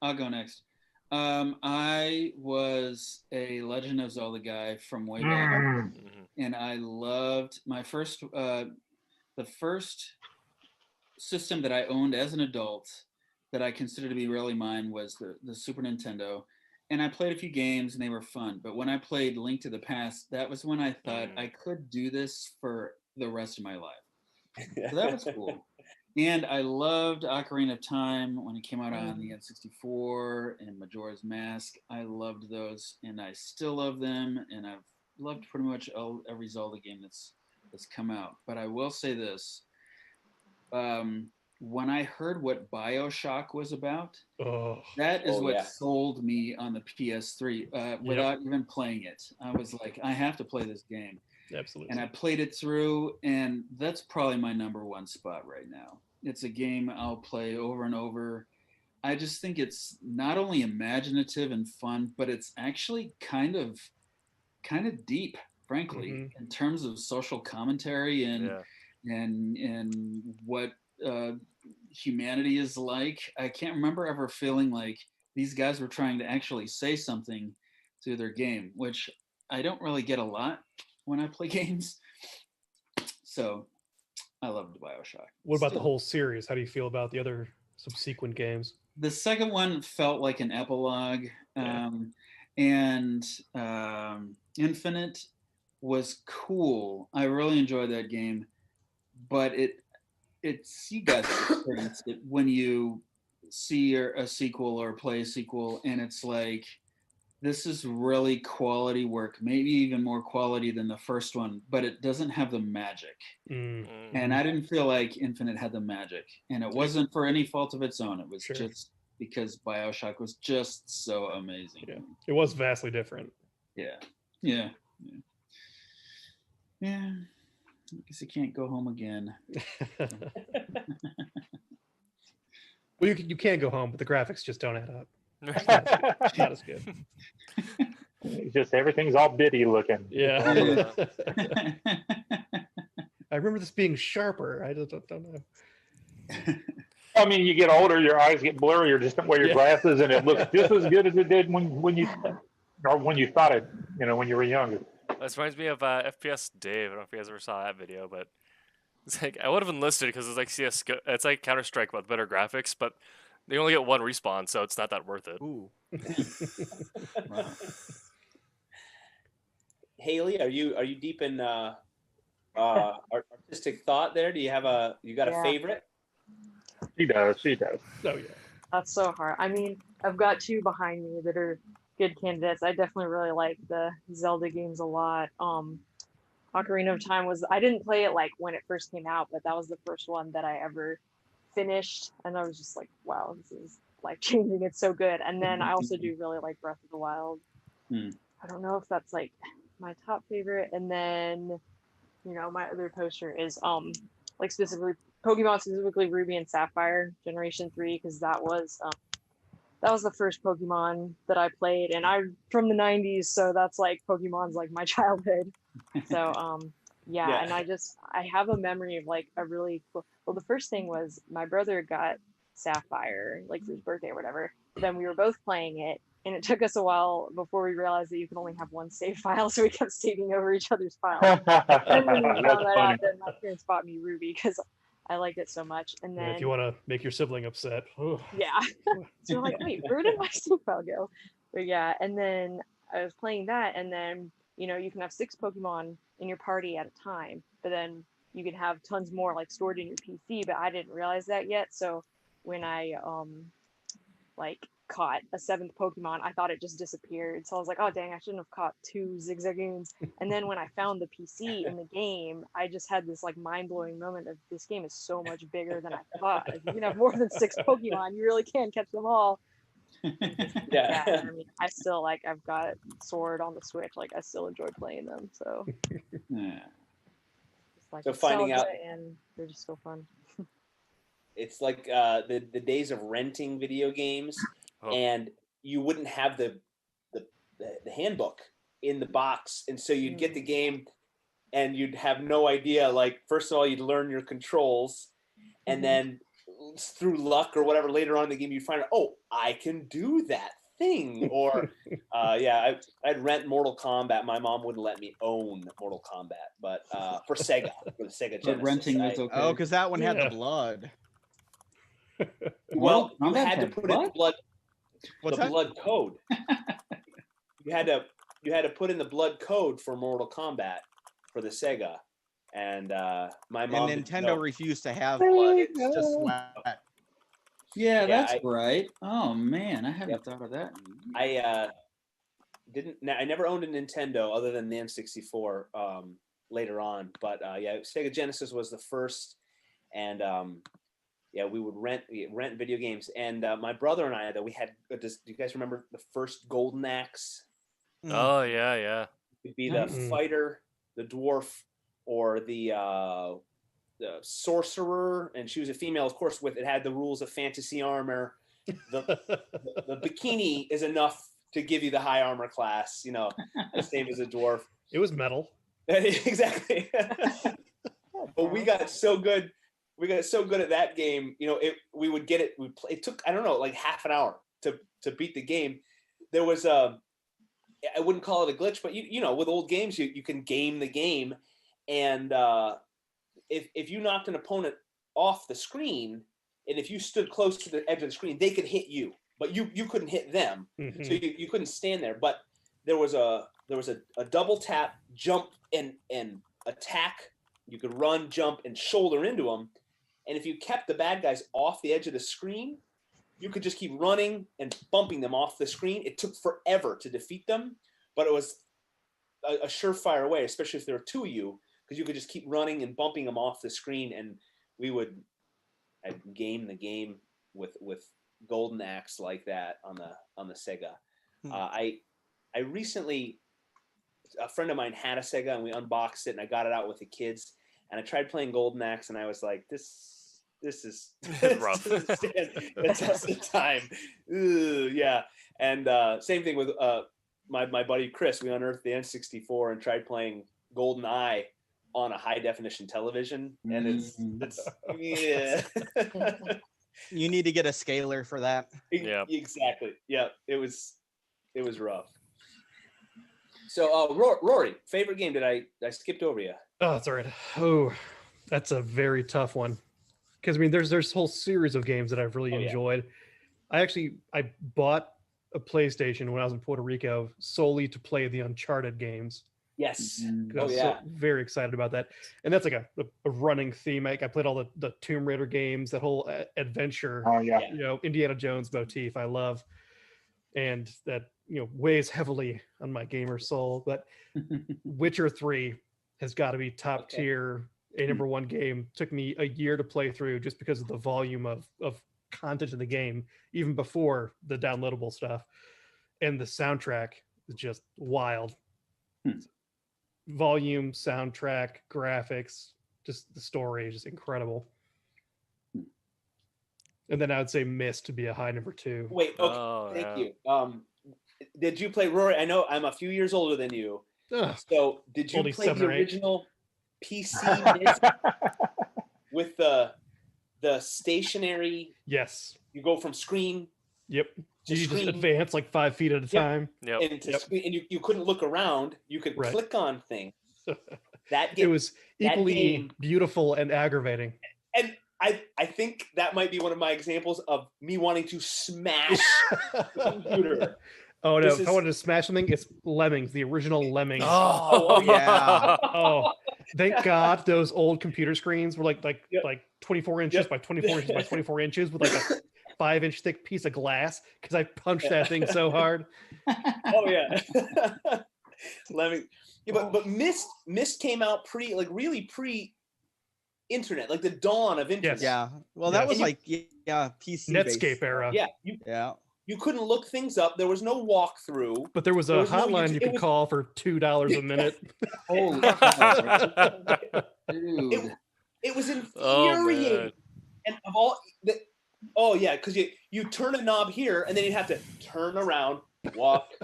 I'll go next. I was a Legend of Zelda guy from way back, and I loved my first. The first system that I owned as an adult that I considered to be really mine was the Super Nintendo, and I played a few games and they were fun. But when I played Link to the Past, that was when I thought I could do this for the rest of my life. So that was cool. And I loved Ocarina of Time when it came out on the N64 and Majora's Mask. I loved those, and I still love them. And I've loved pretty much every Zelda game that's come out. But I will say this: when I heard what BioShock was about, that is what sold me on the PS3 without even playing it. I was like, I have to play this game. Absolutely. And I played it through, and that's probably my number one spot right now. It's a game I'll play over and over. I just think it's not only imaginative and fun, but it's actually kind of deep, frankly, in terms of social commentary and what humanity is like. I can't remember ever feeling like these guys were trying to actually say something through their game, which I don't really get a lot when I play games. So I loved BioShock. What about the whole series? How do you feel about the other subsequent games? The second one felt like an epilogue, and Infinite was cool. I really enjoyed that game, but it's you guys experience it when you see a sequel or play a sequel, and it's like, this is really quality work, maybe even more quality than the first one, but it doesn't have the magic. And I didn't feel like Infinite had the magic, and it wasn't for any fault of its own. It was just because BioShock was just so amazing. Yeah. It was vastly different. Yeah. I guess I can't go home again. Well, you can go home, but the graphics just don't add up. It's not as good. It's just everything's all bitty looking. Yeah. I remember this being sharper. I just don't know. I mean, you get older, your eyes get blurrier, just don't wear your glasses, and it looks just as good as it did when you thought it, when you were younger. This reminds me of FPS Dave. I don't know if you guys ever saw that video, but it's like I would have enlisted because it's like CS:GO. It's like Counter-Strike with better graphics, but they only get one respawn, so it's not that worth it. Ooh. Haley, are you deep in artistic thought there? Do you have a favorite? She does. Oh yeah. That's so hard. I mean, I've got two behind me that are good candidates. I definitely really like the Zelda games a lot. Ocarina of Time I didn't play it like when it first came out, but that was the first one that I ever finished, and I was just like, wow, this is life changing. It's so good. And then I also do really like Breath of the Wild. I don't know if that's like my top favorite. And then, my other poster is like specifically Pokemon, specifically Ruby and Sapphire Generation 3, because that was the first Pokemon that I played, and I'm from the 90s, so that's like Pokemon's like my childhood. So and I have a memory of like a really cool. Well, the first thing was my brother got Sapphire like for his birthday or whatever. Then we were both playing it, and it took us a while before we realized that you can only have one save file, so we kept saving over each other's files. And when we found that out, then my parents bought me Ruby because I liked it so much. And then if you want to make your sibling upset. So we're like, wait, where did my save file go? But and then I was playing that, and then you can have 6 Pokemon in your party at a time, but then you can have tons more like stored in your PC, but I didn't realize that yet. So when I caught a 7th Pokemon, I thought it just disappeared. So I was like, oh dang, I shouldn't have caught 2 Zigzagoons. And then when I found the PC in the game, I just had this like mind-blowing moment of this game is so much bigger than I thought. Like, you can have more than 6 Pokemon, you really can catch them all. Yeah, I mean, I still like. I've got Sword on the Switch. Like, I still enjoy playing them. So, Yeah. it's like So finding out- nostalgia, and they're just so fun. It's like the days of renting video games, and you wouldn't have the handbook in the box, and so you'd get the game, and you'd have no idea. Like, first of all, you'd learn your controls, and then through luck or whatever, later on in the game, you'd find out, oh, I can do that thing. Or I'd rent Mortal Kombat. My mom wouldn't let me own Mortal Kombat, but for Sega, for the Sega Genesis. But renting was okay. Oh, because that one had the blood. Well, you Kombat had to had put in the blood. What's the that? blood code. You had to put in the blood code for Mortal Kombat for the Sega, and my mom. And Nintendo no. refused to have blood. It's just sweat. Yeah, that's right. Oh man, I hadn't thought of that. I I never owned a Nintendo other than the N64 later on, but Sega Genesis was the first, and we would rent video games. And my brother and I, though, we had. Do you guys remember the first Golden Axe? Oh yeah. It'd be the fighter, the dwarf, or the sorcerer, and she was a female, of course. It had the rules of fantasy armor. The bikini is enough to give you the high armor class, the same as a dwarf. It was metal. Exactly. But we got so good. We got so good at that game. We would get it. It took, I don't know, like half an hour to beat the game. There was I wouldn't call it a glitch, but with old games, you can game the game, and if you knocked an opponent off the screen, and if you stood close to the edge of the screen, they could hit you, but you couldn't hit them. So you couldn't stand there. But there was a double tap, jump, and attack. You could run, jump, and shoulder into them. And if you kept the bad guys off the edge of the screen, you could just keep running and bumping them off the screen. It took forever to defeat them, but it was a surefire way, especially if there were two of you, because you could just keep running and bumping them off the screen. And I'd game the game with Golden Axe like that on the Sega. I recently, a friend of mine had a Sega, and we unboxed it, and I got it out with the kids, and I tried playing Golden Axe, and I was like, this is rough. The test of time. Yeah. And same thing with my buddy Chris. We unearthed the N64 and tried playing Golden Eye on a high definition television, and it's yeah. You need to get a scaler for that. Yeah. Exactly. Yeah. It was rough. So Rory, favorite game? Did I skipped over you? Oh, that's all right. Oh, that's a very tough one. Because I mean, there's a whole series of games that I've really enjoyed. I bought a PlayStation when I was in Puerto Rico solely to play the Uncharted games. Yes. I was so very excited about that. And that's like a running theme. I played all the Tomb Raider games, that whole adventure, Indiana Jones motif I love. And that, weighs heavily on my gamer soul. But Witcher 3 has got to be top tier. A number one game. Took me a year to play through just because of the volume of content in the game, even before the downloadable stuff. And the soundtrack is just wild. Volume, soundtrack, graphics, just the story is just incredible. And then I would say Myst to be a high number 2. Wait, okay, thank you. Did you play, Rory? I know I'm a few years older than you. So did you play the original PC Myst with the stationary? Yes. You go from screen. Yep. You just advance like 5 feet at a time. Yep. And you couldn't look around. You could click on things. That game, it was equally beautiful and aggravating. And I think that might be one of my examples of me wanting to smash the computer. Oh no! If I wanted to smash something, it's Lemmings, the original Lemmings. Oh yeah! Oh, thank God those old computer screens were like 24 inches by 24 inches by 24 inches with like a 5-inch thick piece of glass, because I punched that thing so hard. Oh yeah! Lemmings. Yeah, but Myst came out really pre-internet, the dawn of internet. Yeah. Well, that was PC Netscape era. Yeah. You couldn't look things up. There was no walkthrough. But there was a no hotline YouTube- you could it was- call for $2 a minute. Holy Dude. It was Oh, infuriating. man. And of all the, oh yeah, because you turn a knob here and then you have to turn around, walk,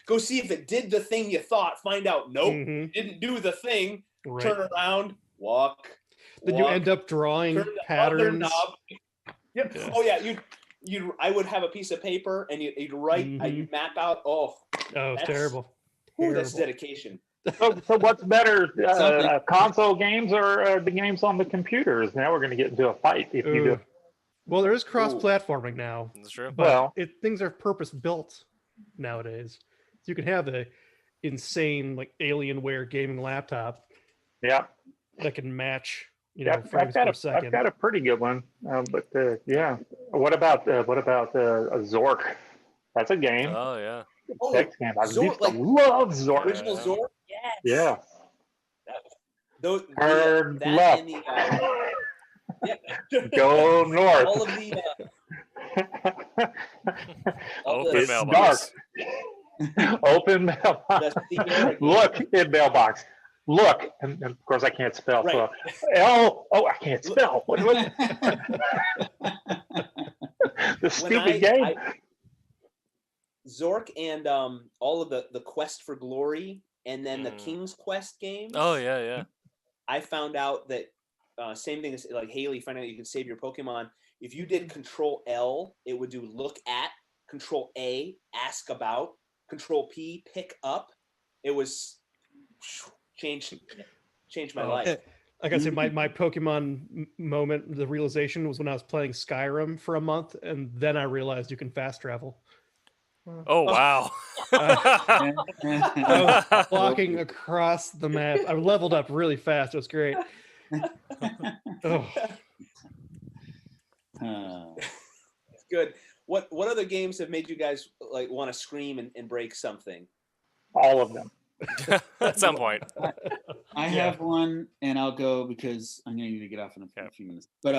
go see if it did the thing you thought, find out nope, didn't do the thing, Right. turn around, walk. Then you end up drawing turn the other patterns. knob. Yep. Yeah. Oh yeah, I would have a piece of paper and you'd write, you'd map out. Oh, it's terrible. Ooh, that's dedication. So what's better, console games or the games on the computers? Now we're going to get into a fight if you do. Well, there is cross-platforming now. That's true. But things are purpose-built nowadays. So you can have the insane, like, Alienware gaming laptop. Yeah. That can match, I've frames per second. I've got a pretty good one, but yeah. What about a Zork? That's a game. Oh yeah. Text game. I Zork, used to love Zork. Original Zork. Yeah. Turn left. Go north. All of the Open mailbox. Dark. Open mailbox. Look in mailbox. Look, and of course I can't spell. Right. So I can't spell. What the stupid game. Zork and all of the Quest for Glory and then the King's Quest games. Oh yeah. I found out that same thing as like Haley found out you can save your Pokemon. If you did Control L, it would do look at, Control A, ask about, Control P, pick up. It was changed my life. Like I said, my Pokemon moment, the realization was when I was playing Skyrim for a month, and then I realized you can fast travel. Oh wow! I was walking across the map. I leveled up really fast. It was great. Oh. It's good. What other games have made you guys like want to scream and break something? All of them. At some point. I have one, and I'll go because I'm going to need to get off in a few minutes. But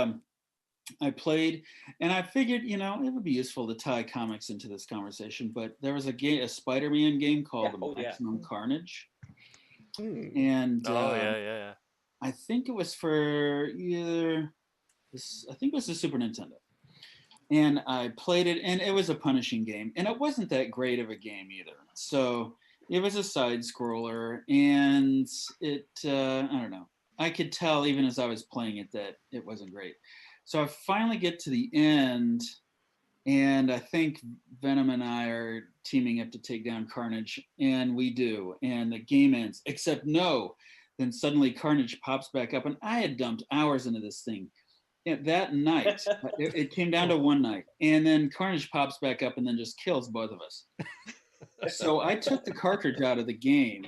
I played, and I figured, it would be useful to tie comics into this conversation. But there was a Spider-Man game called Maximum Carnage, and yeah. I think it was for I think it was the Super Nintendo. And I played it, and it was a punishing game, and it wasn't that great of a game either. So it was a side scroller, and it I don't know. I could tell even as I was playing it that it wasn't great. So I finally get to the end, and I think Venom and I are teaming up to take down Carnage, and we do. And the game ends, except no. Then suddenly Carnage pops back up, and I had dumped hours into this thing. And that night, it came down to one night, and then Carnage pops back up and then just kills both of us. So I took the cartridge out of the game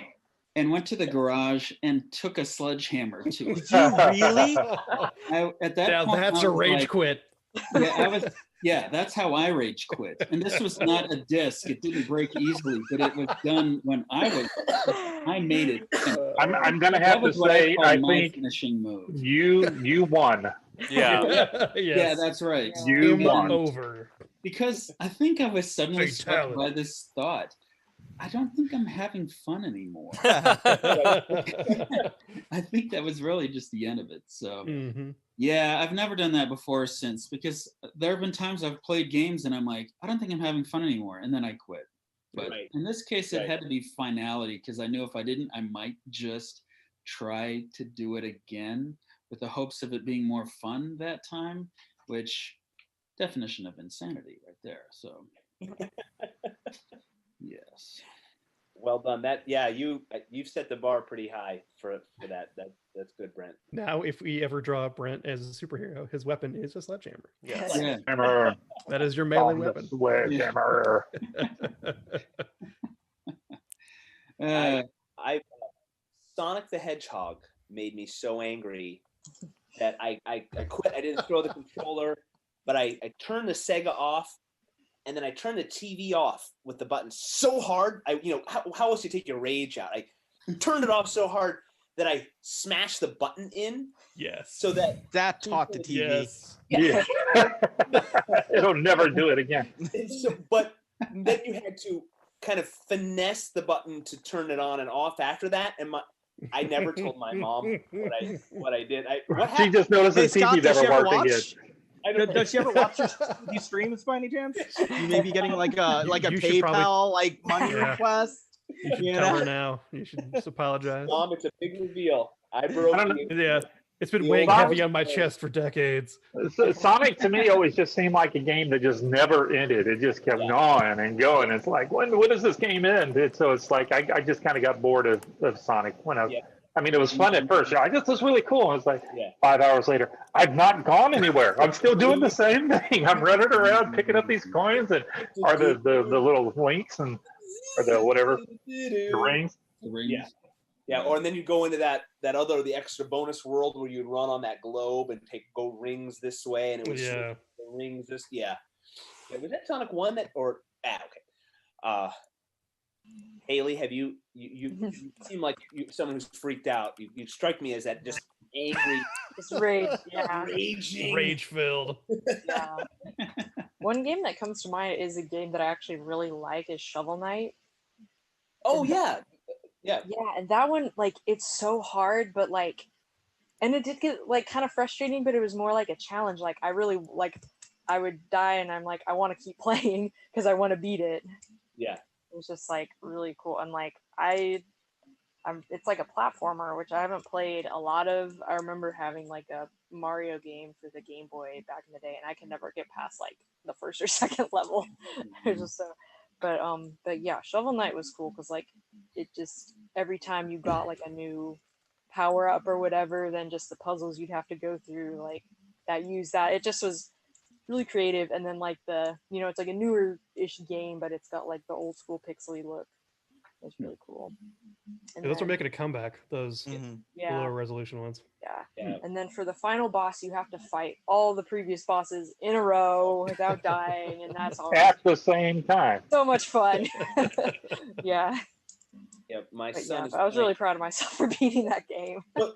and went to the garage and took a sledgehammer to it. Did you really? At that Now point, that's I a was rage like, quit. Yeah, that's how I rage quit. And this was not a disc. It didn't break easily, but it was done when I made it. I'm going to have to say, I think finishing move. You won. Yeah. Yeah, that's right. You won. Over. Because I think I was suddenly struck Fatality. by this thought. I don't think I'm having fun anymore. I think that was really just the end of it. So, yeah, I've never done that before since, because there have been times I've played games and I'm like, I don't think I'm having fun anymore. And then I quit. But in this case, it had to be finality, because I knew if I didn't, I might just try to do it again with the hopes of it being more fun that time, which definition of insanity right there. So, yes. Well done. You've set the bar pretty high for that. That's good, Brent. Now, if we ever draw Brent as a superhero, his weapon is a sledgehammer. Yes. Sledgehammer. That is your melee weapon. Sledgehammer. I Sonic the Hedgehog made me so angry that I quit. I didn't throw the controller, but I turned the Sega off, and then I turned the TV off with the button so hard. How else do you take your rage out? I turned it off so hard that I smash the button in. Yes. So that taught the TV. Yes. Yeah. It'll never do it again. But then you had to kind of finesse the button to turn it on and off after that. And I never told my mom what I did. She just noticed the TV never working again. Does she ever watch your TV streams by any chance? You may be getting like a You should PayPal probably- money request. You should tell her now. You should just apologize. Mom, it's a big reveal. I broke. Yeah, it's been the weighing old- heavy on my chest for decades. Sonic to me always just seemed like a game that just never ended. It just kept going and going. It's like, when does this game end? So it's like I just kind of got bored of Sonic I mean, it was fun at first. I just was really cool. It's like 5 hours later, I've not gone anywhere. I'm still doing the same thing. I'm running around picking up these coins and or the little links and or the whatever the rings. The rings. Yeah, and then you go into the extra bonus world where you'd run on that globe and go rings this way, and it was the rings this. Yeah. Was that Sonic 1 okay. Haley, have you seem like someone who's freaked out. You strike me as that just angry, Just rage, Rage filled. Yeah. One game that comes to mind is a game that I actually really like is Shovel Knight. Oh yeah. Yeah, and that one, like, it's so hard, but like, and it did get like kind of frustrating, but it was more like a challenge. Like, I really I would die, and I'm like, I want to keep playing because I want to beat it. Yeah, it was just like really cool, and like it's like a platformer, which I haven't played a lot of. I remember having like a Mario game for the Game Boy back in the day, and I can never get past like the first or second level. It was just so. But yeah, Shovel Knight was cool because like it just every time you got like a new power up or whatever, then just the puzzles you'd have to go through like that it just was really creative. And then like it's like a newer ish game, but it's got like the old school pixely look. It's really cool. And those are making a comeback. Those lower resolution ones. Yeah. And then for the final boss, you have to fight all the previous bosses in a row without dying, and that's all. At the same time. So much fun. Yeah. Yeah, my But son. I was really proud of myself for beating that game. I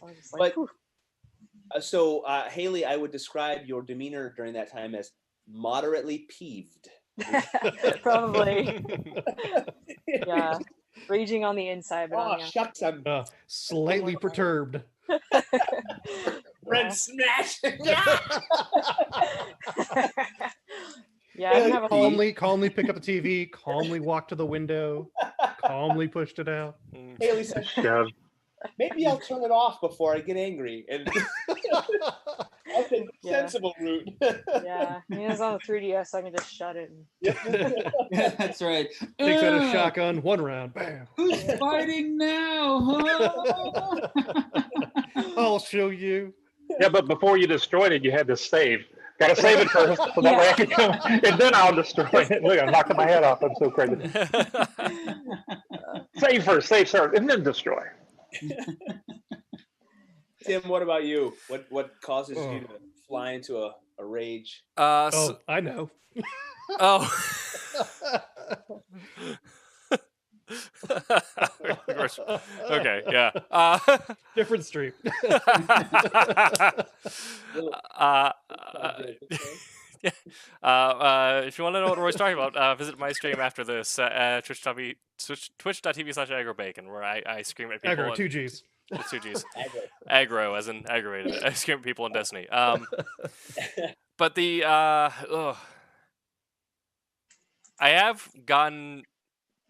was just like, so Haley, I would describe your demeanor during that time as moderately peeved. probably. Yeah. Raging on the inside, but shucks, I'm slightly perturbed. Red smash. Yeah, I didn't have a calmly pick up the TV, calmly walk to the window, calmly pushed it out. Haley said, maybe I'll turn it off before I get angry. And that's a sensible route. Yeah, I mean, it's on the 3DS, so I can just shut it. That's right. Takes out a shotgun, one round, bam. Who's fighting now? Huh? I'll show you. Yeah, but before you destroyed it, you had to save. Gotta save it first, so that way I can come, and then I'll destroy it. Look, I'm knocking my head off. I'm so crazy. Save first, and then destroy. Tim, what about you? What causes you to fly into a rage? I know. Okay, yeah. Different stream. If you want to know what Roy's talking about, visit my stream after this, twitch.tv/agrobacon, where I scream at people. Aggro, 2 Gs. With 2 Gs. Aggro, as in aggravated. I scream at people in Destiny. But I have gotten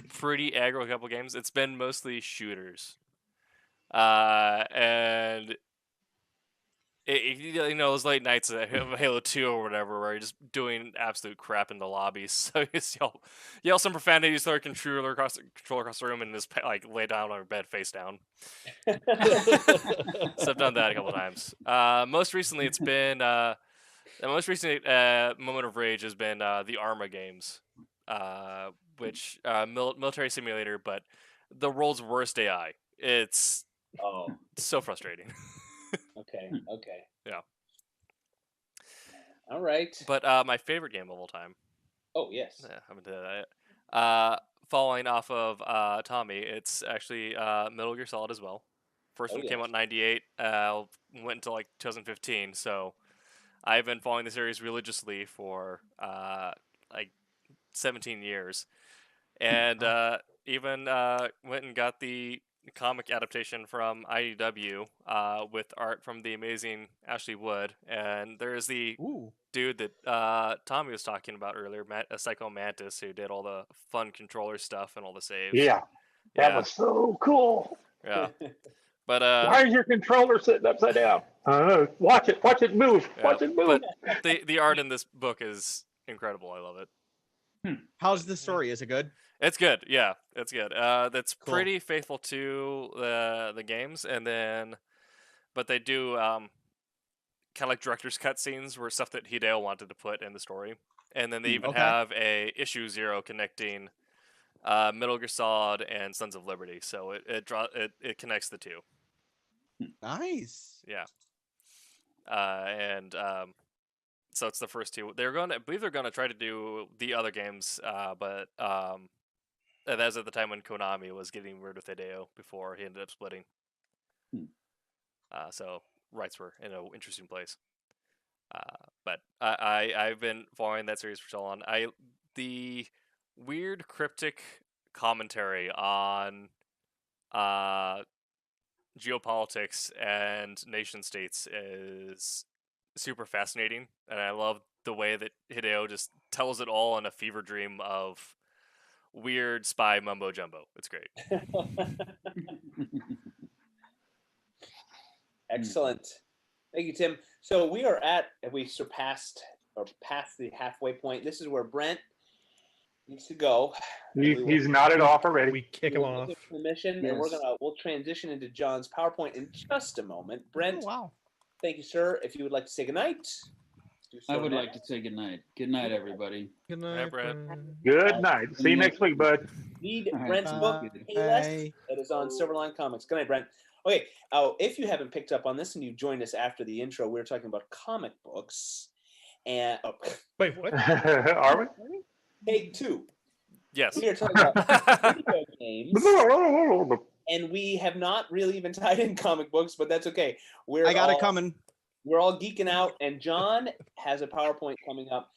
pretty aggro a couple games. It's been mostly shooters. And those late nights of Halo 2 or whatever, where you're just doing absolute crap in the lobbies. So you just yell some profanities, throw a controller across the room, and just like lay down on your bed face down. So I've done that a couple times. Most recently, it's been the most recent moment of rage has been the Arma games, which military simulator, but the world's worst AI. It's so frustrating. Okay. Yeah. All right. But my favorite game of all time. Oh, yes. Yeah, I'm into that. Following off of Tommy, it's actually Metal Gear Solid as well. First Oh, one came yes. out in '98. Went until like 2015. So I've been following the series religiously for like 17 years, and even went and got the comic adaptation from IDW with art from the amazing Ashley Wood. And there's the dude that Tommy was talking about earlier, Psycho Mantis, who did all the fun controller stuff and all the saves. Yeah, that was so cool. Yeah. But why is your controller sitting upside down? Watch it move. yeah, Watch it move. But the art in this book is incredible. I love it. How's the story? Is it good? It's good. Yeah, it's good. That's Cool. pretty faithful to the games, and then, but they do kind of like director's cut scenes where stuff that Hideo wanted to put in the story, and then they even have a issue 0 connecting Metal Gear Solid and Sons of Liberty, so it connects the two. Nice. Yeah. And so it's the first two. I believe they're going to try to do the other games, but that was at the time when Konami was getting rid of Hideo before he ended up splitting. So rights were in an interesting place. But I've been following that series for so long. The weird cryptic commentary on geopolitics and nation states is super fascinating, and I love the way that Hideo just tells it all in a fever dream of weird spy mumbo jumbo. It's great. Excellent. Thank you, Tim. So we surpassed or past the halfway point. This is where Brent needs to go. He's nodded off already. We kick him off. Permission, and we'll transition into John's PowerPoint in just a moment. Brent, thank you, sir. If you would like to say goodnight. I would like to say goodnight. Good night, everybody. Good night, Brent. Good night. See you next week, bud. Read Brent's book, Payless, that is on Silverline Comics. Good night, Brent. Okay, if you haven't picked up on this and you've joined us after the intro, we're talking about comic books. And wait, what? Are we? Take 2. Yes. We are talking about video games. And we have not really even tied in comic books, but that's okay. I got it coming. We're all geeking out, and John has a PowerPoint coming up.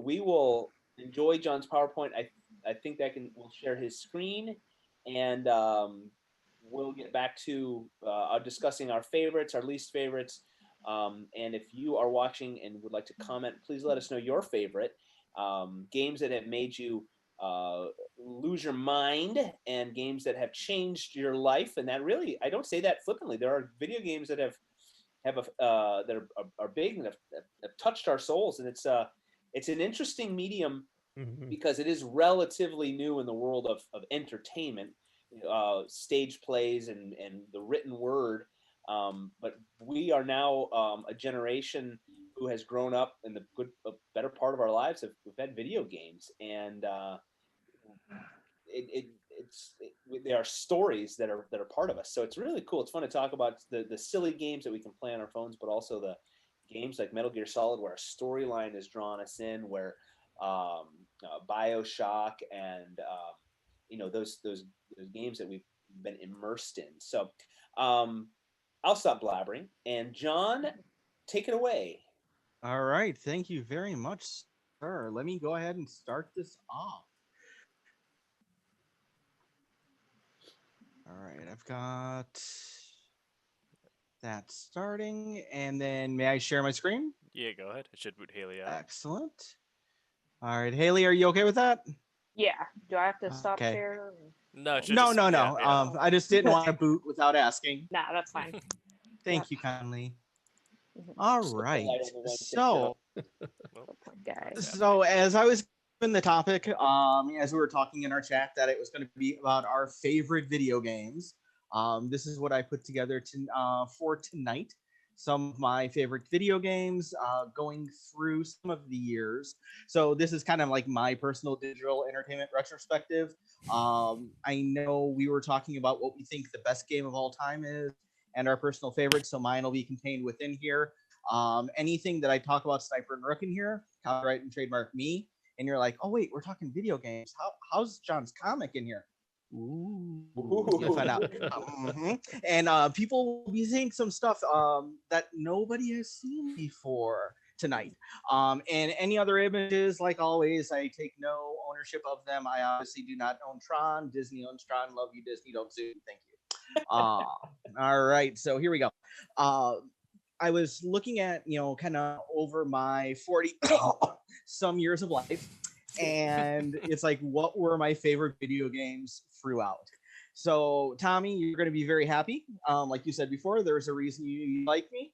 We will enjoy John's PowerPoint. I think we'll share his screen, and we'll get back to discussing our favorites, our least favorites. And if you are watching and would like to comment, please let us know your favorite games that have made you lose your mind, and games that have changed your life. And that really, I don't say that flippantly. There are video games that have that are big and have touched our souls, and it's an interesting medium because it is relatively new in the world of entertainment, stage plays and the written word. But we are now a generation who has grown up in the better part of our lives. We've had video games, and there are stories that are part of us. So it's really cool. It's fun to talk about the silly games that we can play on our phones, but also the games like Metal Gear Solid, where a storyline has drawn us in, where BioShock and those games that we've been immersed in. So I'll stop blabbering, and John, take it away. All right. Thank you very much, sir. Let me go ahead and start this off. All right, I've got that starting, and then may I share my screen? Yeah, go ahead. It should boot Haley out. Excellent. All right, Haley, are you okay with that? Yeah. Do I have to stop Okay. share? No. No. I just didn't want to boot without asking. Nah, that's fine. Thank you kindly. All right. So as I was in the topic, as we were talking in our chat, that it was going to be about our favorite video games. This is what I put together for tonight. Some of my favorite video games, going through some of the years. So this is kind of like my personal digital entertainment retrospective. I know we were talking about what we think the best game of all time is and our personal favorites. So mine will be contained within here. Anything that I talk about Sniper and Rook in here, copyright and trademark me. And you're like, oh wait, we're talking video games. How's John's comic in here? Ooh, you'll find out. And people will be seeing some stuff that nobody has seen before tonight. And any other images, like always, I take no ownership of them. I obviously do not own Tron. Disney owns Tron. Love you, Disney. Don't sue. Thank you. All right, so here we go. I was looking at, kind of over my 40 some years of life, and it's like, what were my favorite video games throughout? So, Tommy, you're going to be very happy. Like you said before, there's a reason you like me.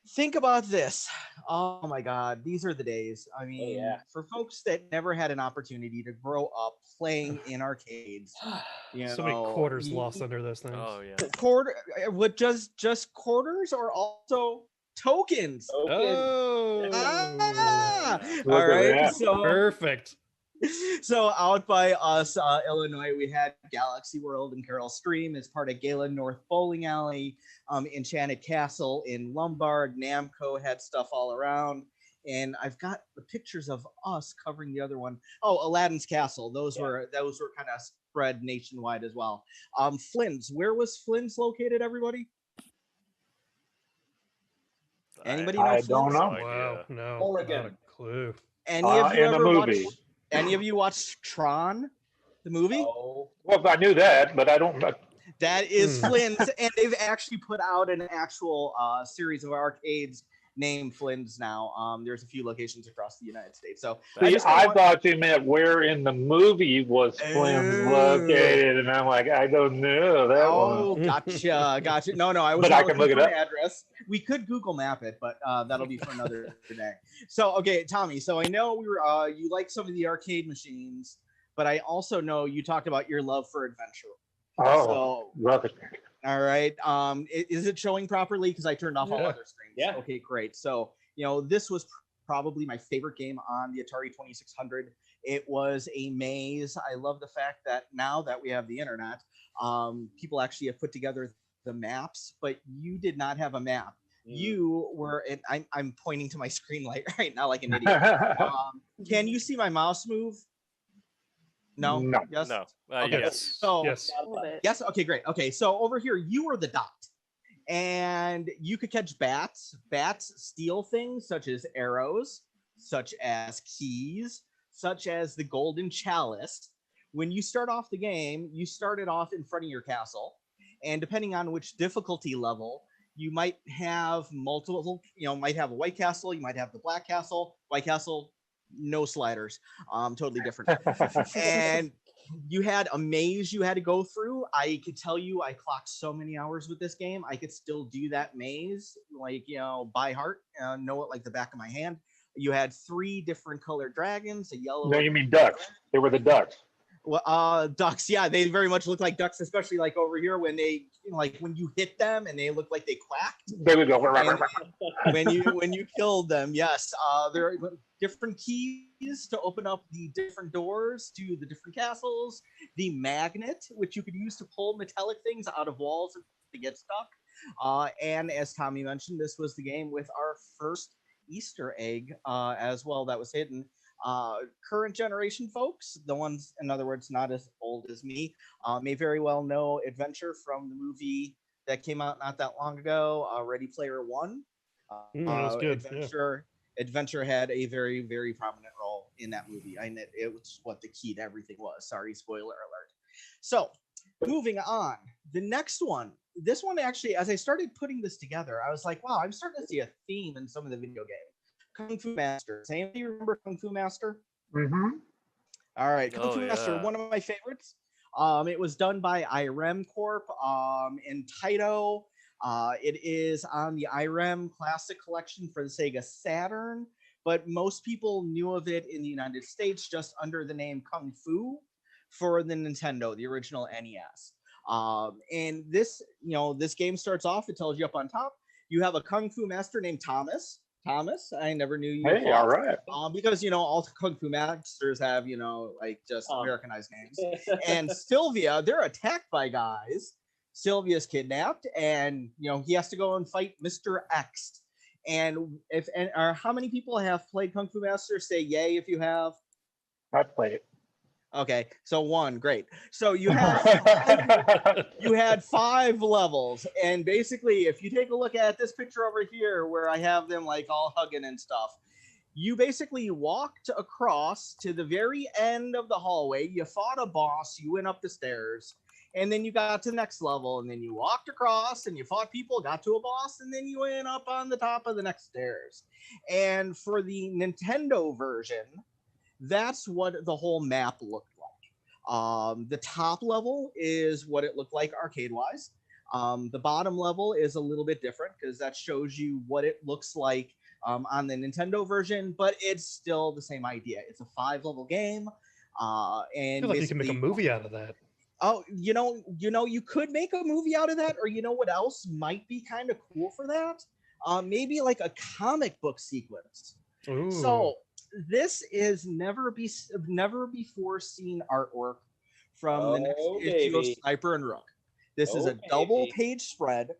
Think about this. Oh my God, these are the days. I mean, for folks that never had an opportunity to grow up playing in arcades, so many quarters lost under those things. Oh yeah. What just quarters or also tokens? Oh, all right. So perfect. So out by us, Illinois, we had Galaxy World and Carol Stream as part of Galen North Bowling Alley, Enchanted Castle in Lombard. Namco had stuff all around, and I've got the pictures of us covering the other one. Oh, Aladdin's Castle. Those were kind of spread nationwide as well. Flynn's. Where was Flynn's located, everybody? Anybody know? I don't know. Wow, no, Oregon. not a clue. Any of you in a ever movie. watched? Any of you watched Tron, the movie? Oh. Well, I knew that, but I don't. That is Flynn's, and they've actually put out an actual series of arcades named Flynn's now. There's a few locations across the United States. So I thought you meant where in the movie was Flynn's located, and I'm like, I don't know that one. Oh, gotcha. No, I was. But not I can looking look it for up. an address. We could Google Map it, but that'll be for another day. So, okay, Tommy. So I know we were. You like some of the arcade machines, but I also know you talked about your love for adventure. Oh, love it. All right. Is it showing properly? Because I turned off all other screens. Yeah. Okay, great. So, this was probably my favorite game on the Atari 2600. It was a maze. I love the fact that now that we have the internet, people actually have put together the maps, but you did not have a map. You were, and I'm pointing to my screen light right now like an idiot. Can you see my mouse move? No. Yes. No. Okay. Yes. So Yes. yes. Okay. Great. Okay. So over here, you were the dot, and you could catch bats. Bats steal things such as arrows, such as keys, such as the golden chalice. When you start off the game, you started off in front of your castle, and depending on which difficulty level, you might have multiple. Might have a white castle. You might have the black castle. White castle. No sliders, totally different. And you had a maze you had to go through. I could tell you, I clocked so many hours with this game. I could still do that maze, by heart, know it like the back of my hand. You had 3 different colored dragons, a yellow. No, you mean ducks. They were the ducks. Well, ducks, yeah, they very much look like ducks, especially like over here when they, when you hit them and they look like they quacked. They would go. when you killed them, yes. There are different keys to open up the different doors to the different castles. The magnet, which you could use to pull metallic things out of walls to get stuck. And as Tommy mentioned, this was the game with our first Easter egg as well that was hidden. Current generation folks, the ones, in other words, not as old as me, may very well know Adventure from the movie that came out not that long ago, Ready Player One. That was good. Adventure had a very, very prominent role in that movie. It was what the key to everything was. Sorry, spoiler alert. So, moving on. The next one. This one actually, as I started putting this together, I was like, wow, I'm starting to see a theme in some of the video games. Kung Fu Master. Does anybody remember Kung Fu Master? Mm-hmm. All right, Kung Fu Master, one of my favorites. It was done by IREM Corp in Taito. It is on the IREM Classic Collection for the Sega Saturn, but most people knew of it in the United States just under the name Kung Fu for the Nintendo, the original NES. And this, this game starts off, it tells you up on top, you have a Kung Fu Master named Thomas. I never knew you. Hey, all right. Because all Kung Fu Masters have just Americanized names. And Sylvia, they're attacked by guys. Sylvia's kidnapped, and he has to go and fight Mr. X. And how many people have played Kung Fu Master? Say yay if you have. I played it. Okay, so 1, great. So you had 5 levels, and basically, if you take a look at this picture over here, where I have them like all hugging and stuff, you basically walked across to the very end of the hallway. You fought a boss. You went up the stairs, and then you got to the next level, and then you walked across, and you fought people, got to a boss, and then you went up on the top of the next stairs. And for the Nintendo version, that's what the whole map looked like. The top level is what it looked like arcade-wise. The bottom level is a little bit different because that shows you what it looks like on the Nintendo version, but it's still the same idea. It's a 5-level game. I And feel like you can make a movie out of that. Oh, you could make a movie out of that, or you know what else might be kind of cool for that? Maybe like a comic book sequence. Ooh. So this is never before seen artwork from the next issue of Sniper and Rook. This is a double page spread.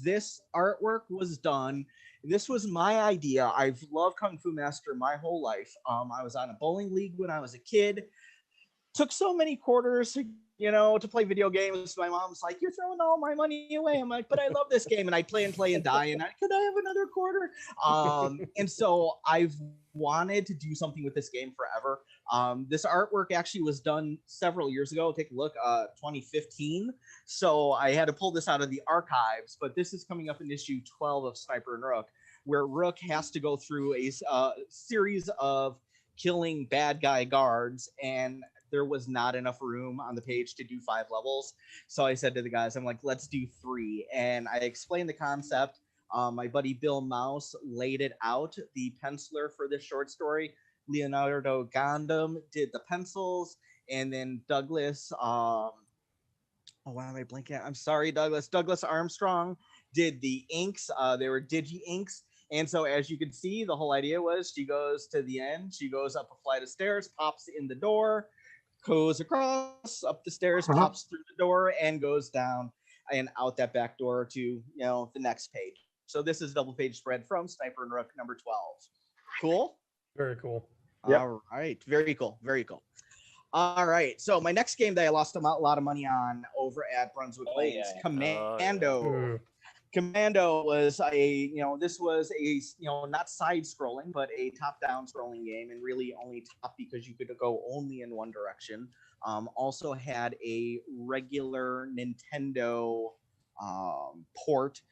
This artwork was done. This was my idea. I've loved Kung Fu Master my whole life. I was on a bowling league when I was a kid. Took so many quarters, to play video games. My mom's like, "You're throwing all my money away." I'm like, "But I love this game," and I play and die. And could I have another quarter? And so I've wanted to do something with this game forever. This artwork actually was done several years ago. Take a look, 2015. So I had to pull this out of the archives. But this is coming up in issue 12 of Sniper and Rook, where Rook has to go through a series of killing bad guy guards, and there was not enough room on the page to do 5 levels. So I said to the guys, I'm like, let's do 3. And I explained the concept. My buddy Bill Mouse laid it out. The penciler for this short story, Leonardo Gandam, did the pencils. And then Douglas, why am I blanking? I'm sorry, Douglas. Douglas Armstrong did the inks. They were digi inks. And so as you can see, the whole idea was she goes to the end. She goes up a flight of stairs, pops in the door, goes across up the stairs, pops through the door, and goes down and out that back door to the next page. So this is double page spread from Sniper and Rook number 12. Cool. Very cool. Yep. All right. Very cool. Very cool. All right. So my next game that I lost a lot of money on over at Brunswick Lanes, Commando. Commando was this was a not side scrolling, but a top down scrolling game, and really only top because you could go only in one direction. Also had a regular Nintendo port.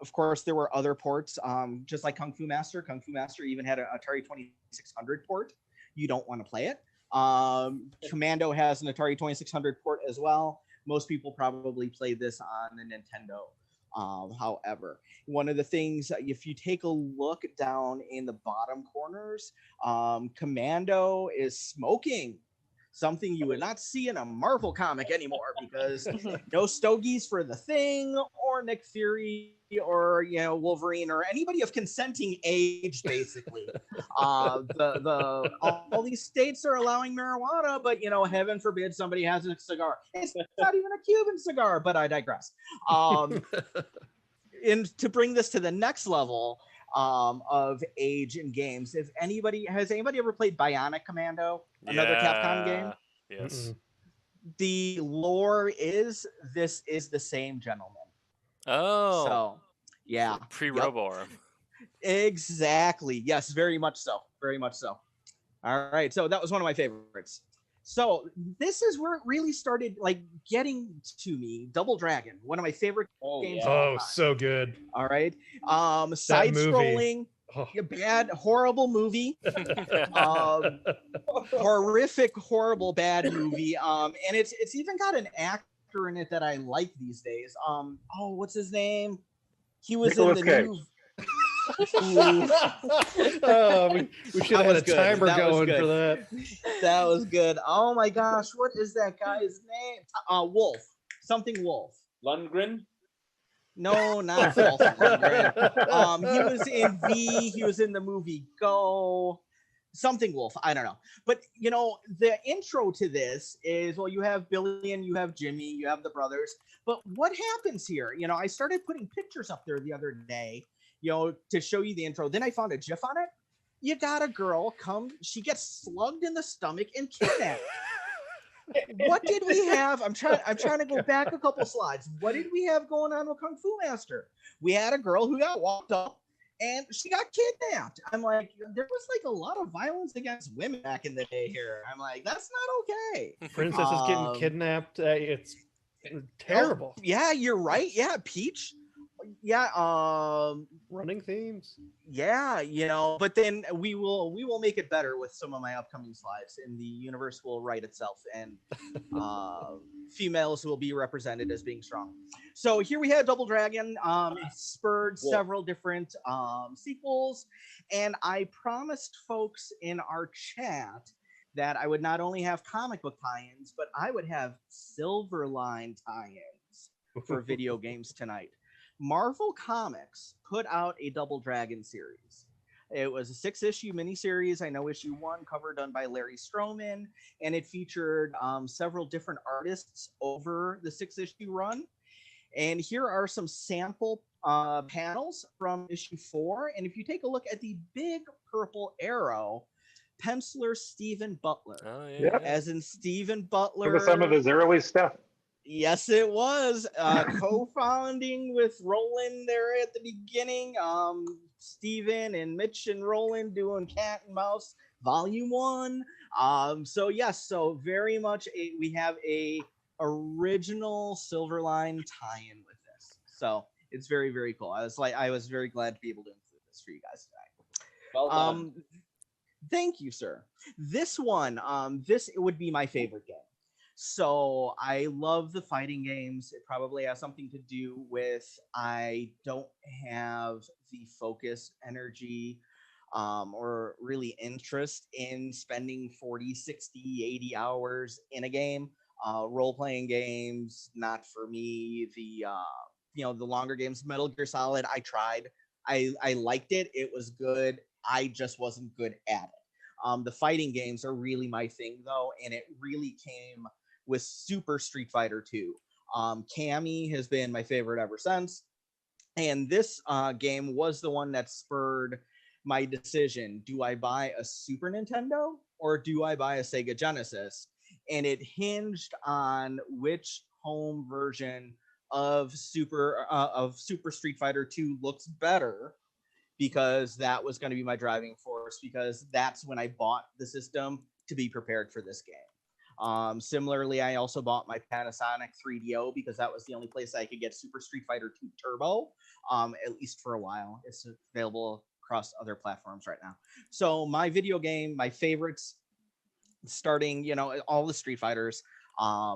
Of course, there were other ports, just like Kung Fu Master. Kung Fu Master even had an Atari 2600 port. You don't want to play it. Commando has an Atari 2600 port as well. Most people probably play this on the Nintendo. However, one of the things, if you take a look down in the bottom corners, Commando is smoking, something you would not see in a Marvel comic anymore, because no stogies for the Thing or Nick Fury or Wolverine or anybody of consenting age, basically. All these states are allowing marijuana, but heaven forbid somebody has a cigar. It's not even a Cuban cigar, but I digress. And to bring this to the next level of age in games, has anybody ever played Bionic Commando, another Capcom game? Yes. The lore is this is the same gentleman. Oh. So, yeah. Pre-Roboarm. Exactly. Yes, very much so. Very much so. All right. So that was one of my favorites. So this is where it really started getting to me. Double Dragon, one of my favorite games. Oh, so good. All right. Side scrolling. Bad, horrible movie. Horrific, horrible, bad movie. And it's even got an actor in it that I like these days. What's his name? He was Nicolas in the Cage. new. We should have had a timer going for that. That was good. Oh my gosh, what is that guy's name? Wolf. Something Wolf. Lundgren? No, not Wolf Lundgren. He was in V. He was in the movie Go. Something Wolf. I don't know. But the intro to this is, you have Billy and you have Jimmy, you have the brothers. But what happens here? I started putting pictures up there the other day, to show you the intro. Then I found a GIF on it. You got a girl she gets slugged in the stomach and kidnapped. What did we have? I'm trying to go back a couple slides. What did we have going on with Kung Fu Master? We had a girl who got walked up and she got kidnapped. I'm like, there was like a lot of violence against women back in the day here. I'm like, that's not okay. Princesses getting kidnapped. It's terrible. Oh, yeah, you're right. Yeah, Peach. Yeah, running themes. Yeah, but then we will make it better with some of my upcoming slides, and the universe will write itself, and females will be represented as being strong. So here we have Double Dragon. It spurred several different sequels, and I promised folks in our chat that I would not only have comic book tie-ins, but I would have Silverline tie-ins for video games tonight. Marvel Comics put out a Double Dragon series. It was a 6-issue miniseries. I know issue 1, cover done by Larry Stroman, and it featured several different artists over the 6-issue run. And here are some sample panels from issue 4. And if you take a look at the big purple arrow, penciler Stephen Butler. Oh, yeah. Yep. As in Stephen Butler. Look at some of his early stuff. Yes, it was co-founding with Roland there at the beginning. Stephen and Mitch and Roland doing Cat and Mouse Volume 1. So yes, so very much we have a original Silverline tie-in with this. So it's very, very cool. I was very glad to be able to include this for you guys tonight. Well done. Thank you, sir. This one, this would be my favorite game. So I love the fighting games. It probably has something to do with I don't have the focus, energy, or really interest in spending 40, 60, 80 hours in a game. Role-playing games, not for me. The longer games, Metal Gear Solid, I tried. I liked it. It was good. I just wasn't good at it. The fighting games are really my thing, though, and it really came with Super Street Fighter 2. Cammy has been my favorite ever since. And this game was the one that spurred my decision. Do I buy a Super Nintendo or do I buy a Sega Genesis? And it hinged on which home version of Super Street Fighter 2 looks better, because that was going to be my driving force, because that's when I bought the system to be prepared for this game. Similarly, I also bought my Panasonic 3DO because that was the only place I could get Super Street Fighter 2 Turbo, at least for a while. It's available across other platforms right now. So my video game, my favorites, starting, all the Street Fighters,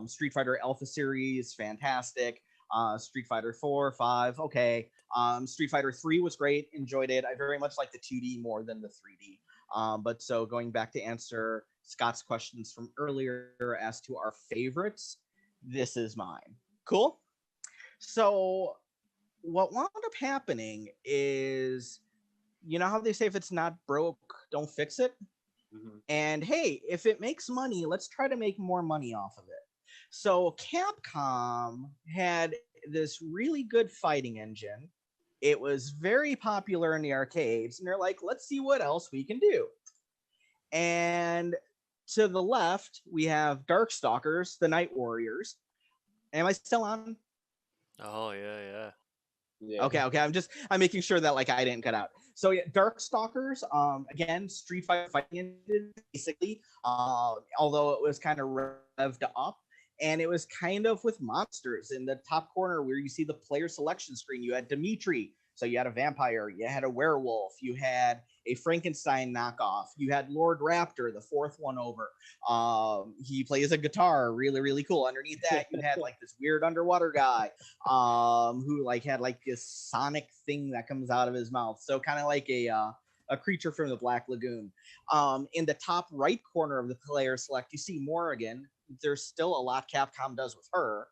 Street Fighter Alpha series, fantastic. Street Fighter 4, 5, okay. Street Fighter 3 was great, enjoyed it. I very much like the 2D more than the 3D. But so going back to answer Scott's questions from earlier as to our favorites, this is mine. Cool? So what wound up happening is, you know how they say if it's not broke, don't fix it? Mm-hmm. And hey, if it makes money, let's try to make more money off of it. So Capcom had this really good fighting engine. It was very popular in the arcades, and they're like, let's see what else we can do. And to the left, we have Darkstalkers, the Night Warriors. Am I still on? Oh, yeah. Okay. I'm making sure that I didn't cut out. So yeah, Darkstalkers, again, Street Fighter fighting engine, basically, although it was kind of revved up. And it was kind of with monsters in the top corner where you see the player selection screen. You had Dimitri, so you had a vampire, you had a werewolf, you had a Frankenstein knockoff, you had Lord Raptor, the fourth one over. He plays a guitar, really, really cool. Underneath that, you had this weird underwater guy who had this sonic thing that comes out of his mouth. So kind of like a creature from the Black Lagoon. In the top right corner of the player select, you see Morrigan. There's still a lot Capcom does with her.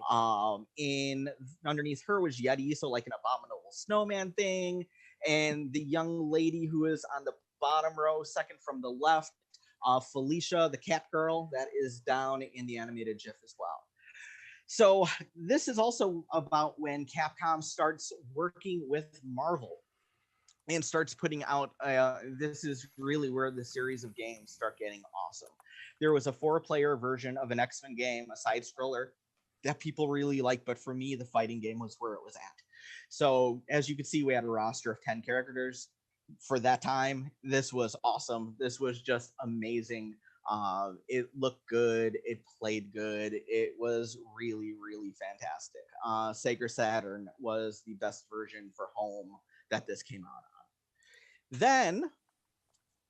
Mm-hmm. Underneath her was Yeti, so an abominable snowman thing. And the young lady who is on the bottom row, second from the left, Felicia, the cat girl, that is down in the animated GIF as well. So this is also about when Capcom starts working with Marvel. and starts putting out, this is really where the series of games start getting awesome. There was a 4-player version of an X-Men game, a side scroller that people really like, but for me, the fighting game was where it was at. So as you can see, we had a roster of 10 characters for that time. This was awesome. This was just amazing. It looked good. It played good. It was really, really fantastic. Sega Saturn was the best version for home that this came out on. Then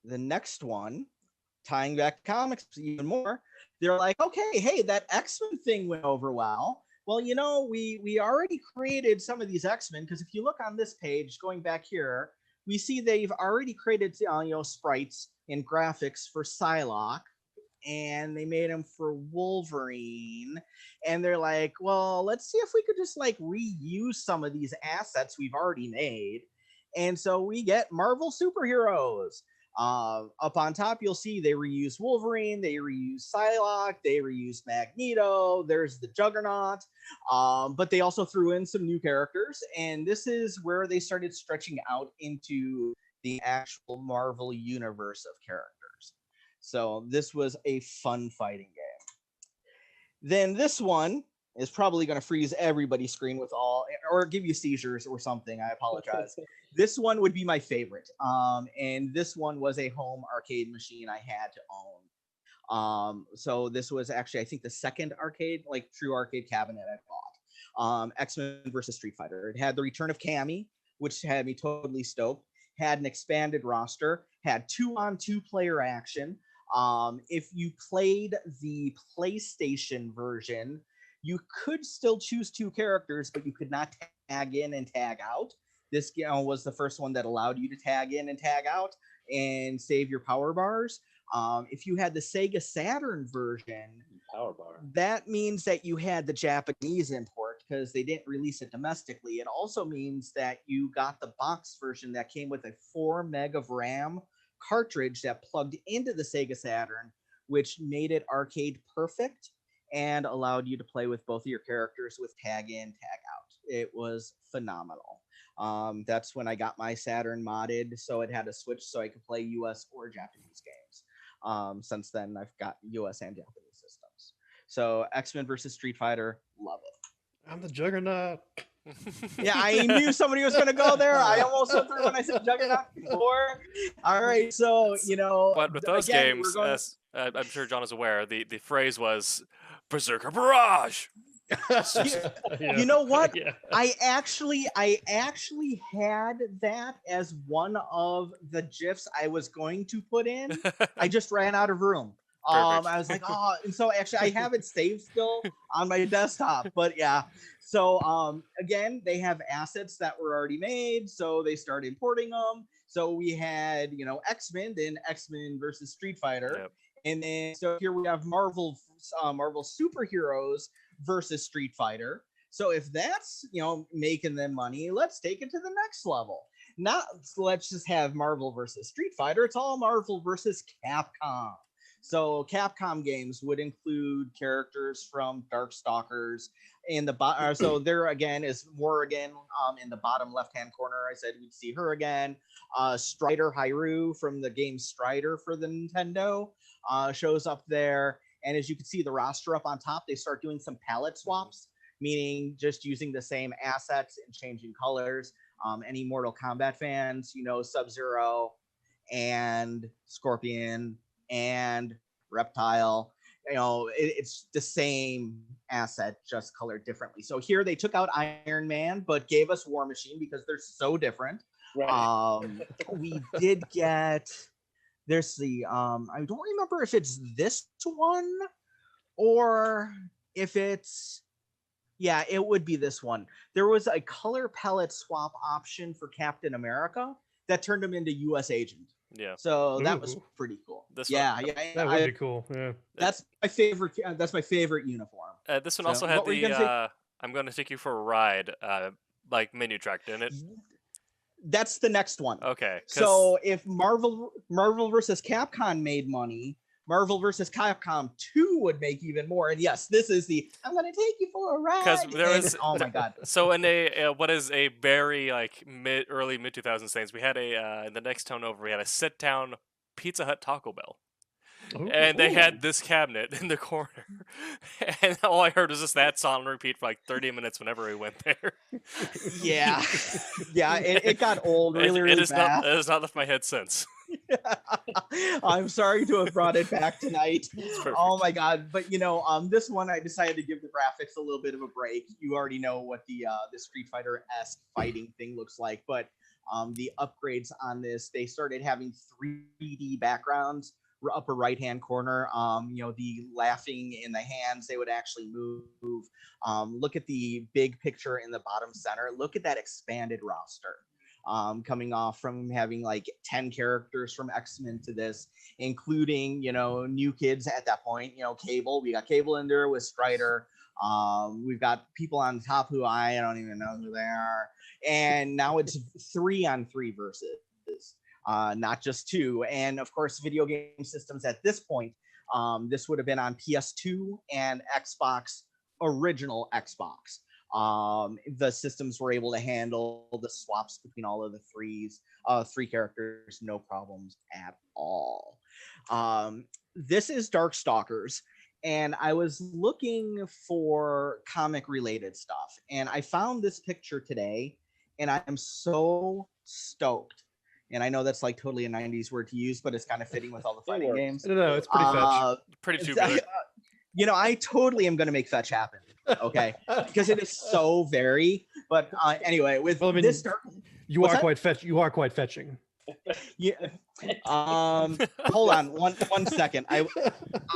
the next one, tying back to comics even more, they're like, okay, hey, that X-Men thing went over well. Well, you know, we already created some of these X-Men, because if you look on this page, going back here, we see they've already created sprites and graphics for Psylocke, and they made them for Wolverine. And they're like, well, let's see if we could just like reuse some of these assets we've already made. And so we get Marvel superheroes. Up on top, you'll see they reuse Wolverine, they reuse Psylocke, they reuse Magneto, there's the Juggernaut, but they also threw in some new characters, and this is where they started stretching out into the actual Marvel universe of characters. So this was a fun fighting game. Then this one is probably going to freeze everybody's screen with all, or give you seizures or something. I apologize. This one would be my favorite. And this one was a home arcade machine I had to own. So this was actually, I think, the second arcade, like true arcade cabinet I bought. X-Men versus Street Fighter. It had the return of Cammy, which had me totally stoked. Had an expanded roster. Had 2-on-2 player action. If you played the PlayStation version, you could still choose 2 characters, but you could not tag in and tag out. This was the first one that allowed you to tag in and tag out and save your power bars. If you had the Sega Saturn version, power bar, that means that you had the Japanese import because they didn't release it domestically. It also means that you got the box version that came with a 4 meg of RAM cartridge that plugged into the Sega Saturn, which made it arcade perfect and allowed you to play with both of your characters with tag in, tag out. It was phenomenal. That's when I got my Saturn modded, so it had a switch so I could play US or Japanese games. Since then, I've got US and Japanese systems. So X-Men versus Street Fighter, love it. I'm the Juggernaut. Yeah, I knew somebody was going to go there. I almost went through when I said Juggernaut before. All right, so, you know. But with those again, games, as I'm sure John is aware, the phrase was Berserker Barrage. You know what? Yeah. I actually had that as one of the GIFs I was going to put in. I just ran out of room. I was like, oh, and so actually I have it saved still on my desktop. But yeah, so again, they have assets that were already made, so they started importing them. So we had, you know, X-Men, then X-Men versus Street Fighter. Yep. And then so here we have Marvel superheroes versus Street Fighter. So if that's, you know, making them money, let's take it to the next level. Not let's just have Marvel versus Street Fighter. It's all Marvel versus Capcom. So Capcom games would include characters from Darkstalkers in the bottom. So there again is Morrigan in the bottom left-hand corner. I said we'd see her again. Strider Hyrule from the game Strider for the Nintendo shows up there. And as you can see the roster up on top, they start doing some palette swaps, meaning just using the same assets and changing colors. Any Mortal Kombat fans, you know, Sub-Zero and Scorpion and Reptile, you know, it's the same asset, just colored differently. So here they took out Iron Man, but gave us War Machine because they're so different. Right. We did get... There's the, I don't remember if it's this one or if it's, yeah, it would be this one. There was a color palette swap option for Captain America that turned him into U.S. Agent. Yeah. So that was pretty cool. Yeah. That would be cool. Yeah. That's my favorite. That's my favorite uniform. This one also had the I'm going to take you for a ride, like menu track, didn't it? That's the next one. Okay. So if Marvel versus Capcom made money, Marvel versus Capcom 2 would make even more. And yes, this is the I'm gonna take you for a ride. Because there And- was oh my god. So in a what is a very like early mid 2000s things, we had a in the next town over, we had a sit down Pizza Hut Taco Bell. And they had this cabinet in the corner, and all I heard was just that song on repeat for like 30 minutes whenever we went there. Yeah, yeah, it got old really, It really has fast. not, it has not left my head since. I'm sorry to have brought it back tonight. perfect. Oh my god! But this one I decided to give the graphics a little bit of a break. You already know what the Street Fighter-esque fighting thing looks like, but the upgrades on this, they started having 3D backgrounds. Upper right hand corner, the laughing in the hands, they would actually move. Look at the big picture in the bottom center. Look at that expanded roster. Coming off from having like 10 characters from X-Men to this, including new kids at that point. Cable, we got Cable in there with Strider. We've got people on top who I don't even know who they are, and now it's 3-on-3 versus. Not just 2. And of course, video game systems at this point, this would have been on PS2 and Xbox, original Xbox. The systems were able to handle the swaps between all of the three characters, no problems at all. This is Darkstalkers, and I was looking for comic related stuff, and I found this picture today, and I am so stoked. And I know that's like totally a 90s word to use, but it's kind of fitting with all the fighting games. No, it's pretty fetch. Pretty too good. I totally am going to make fetch happen. Okay. Because it is so very. But anyway, with this. You are quite fetching. Yeah. Hold on one second. I'll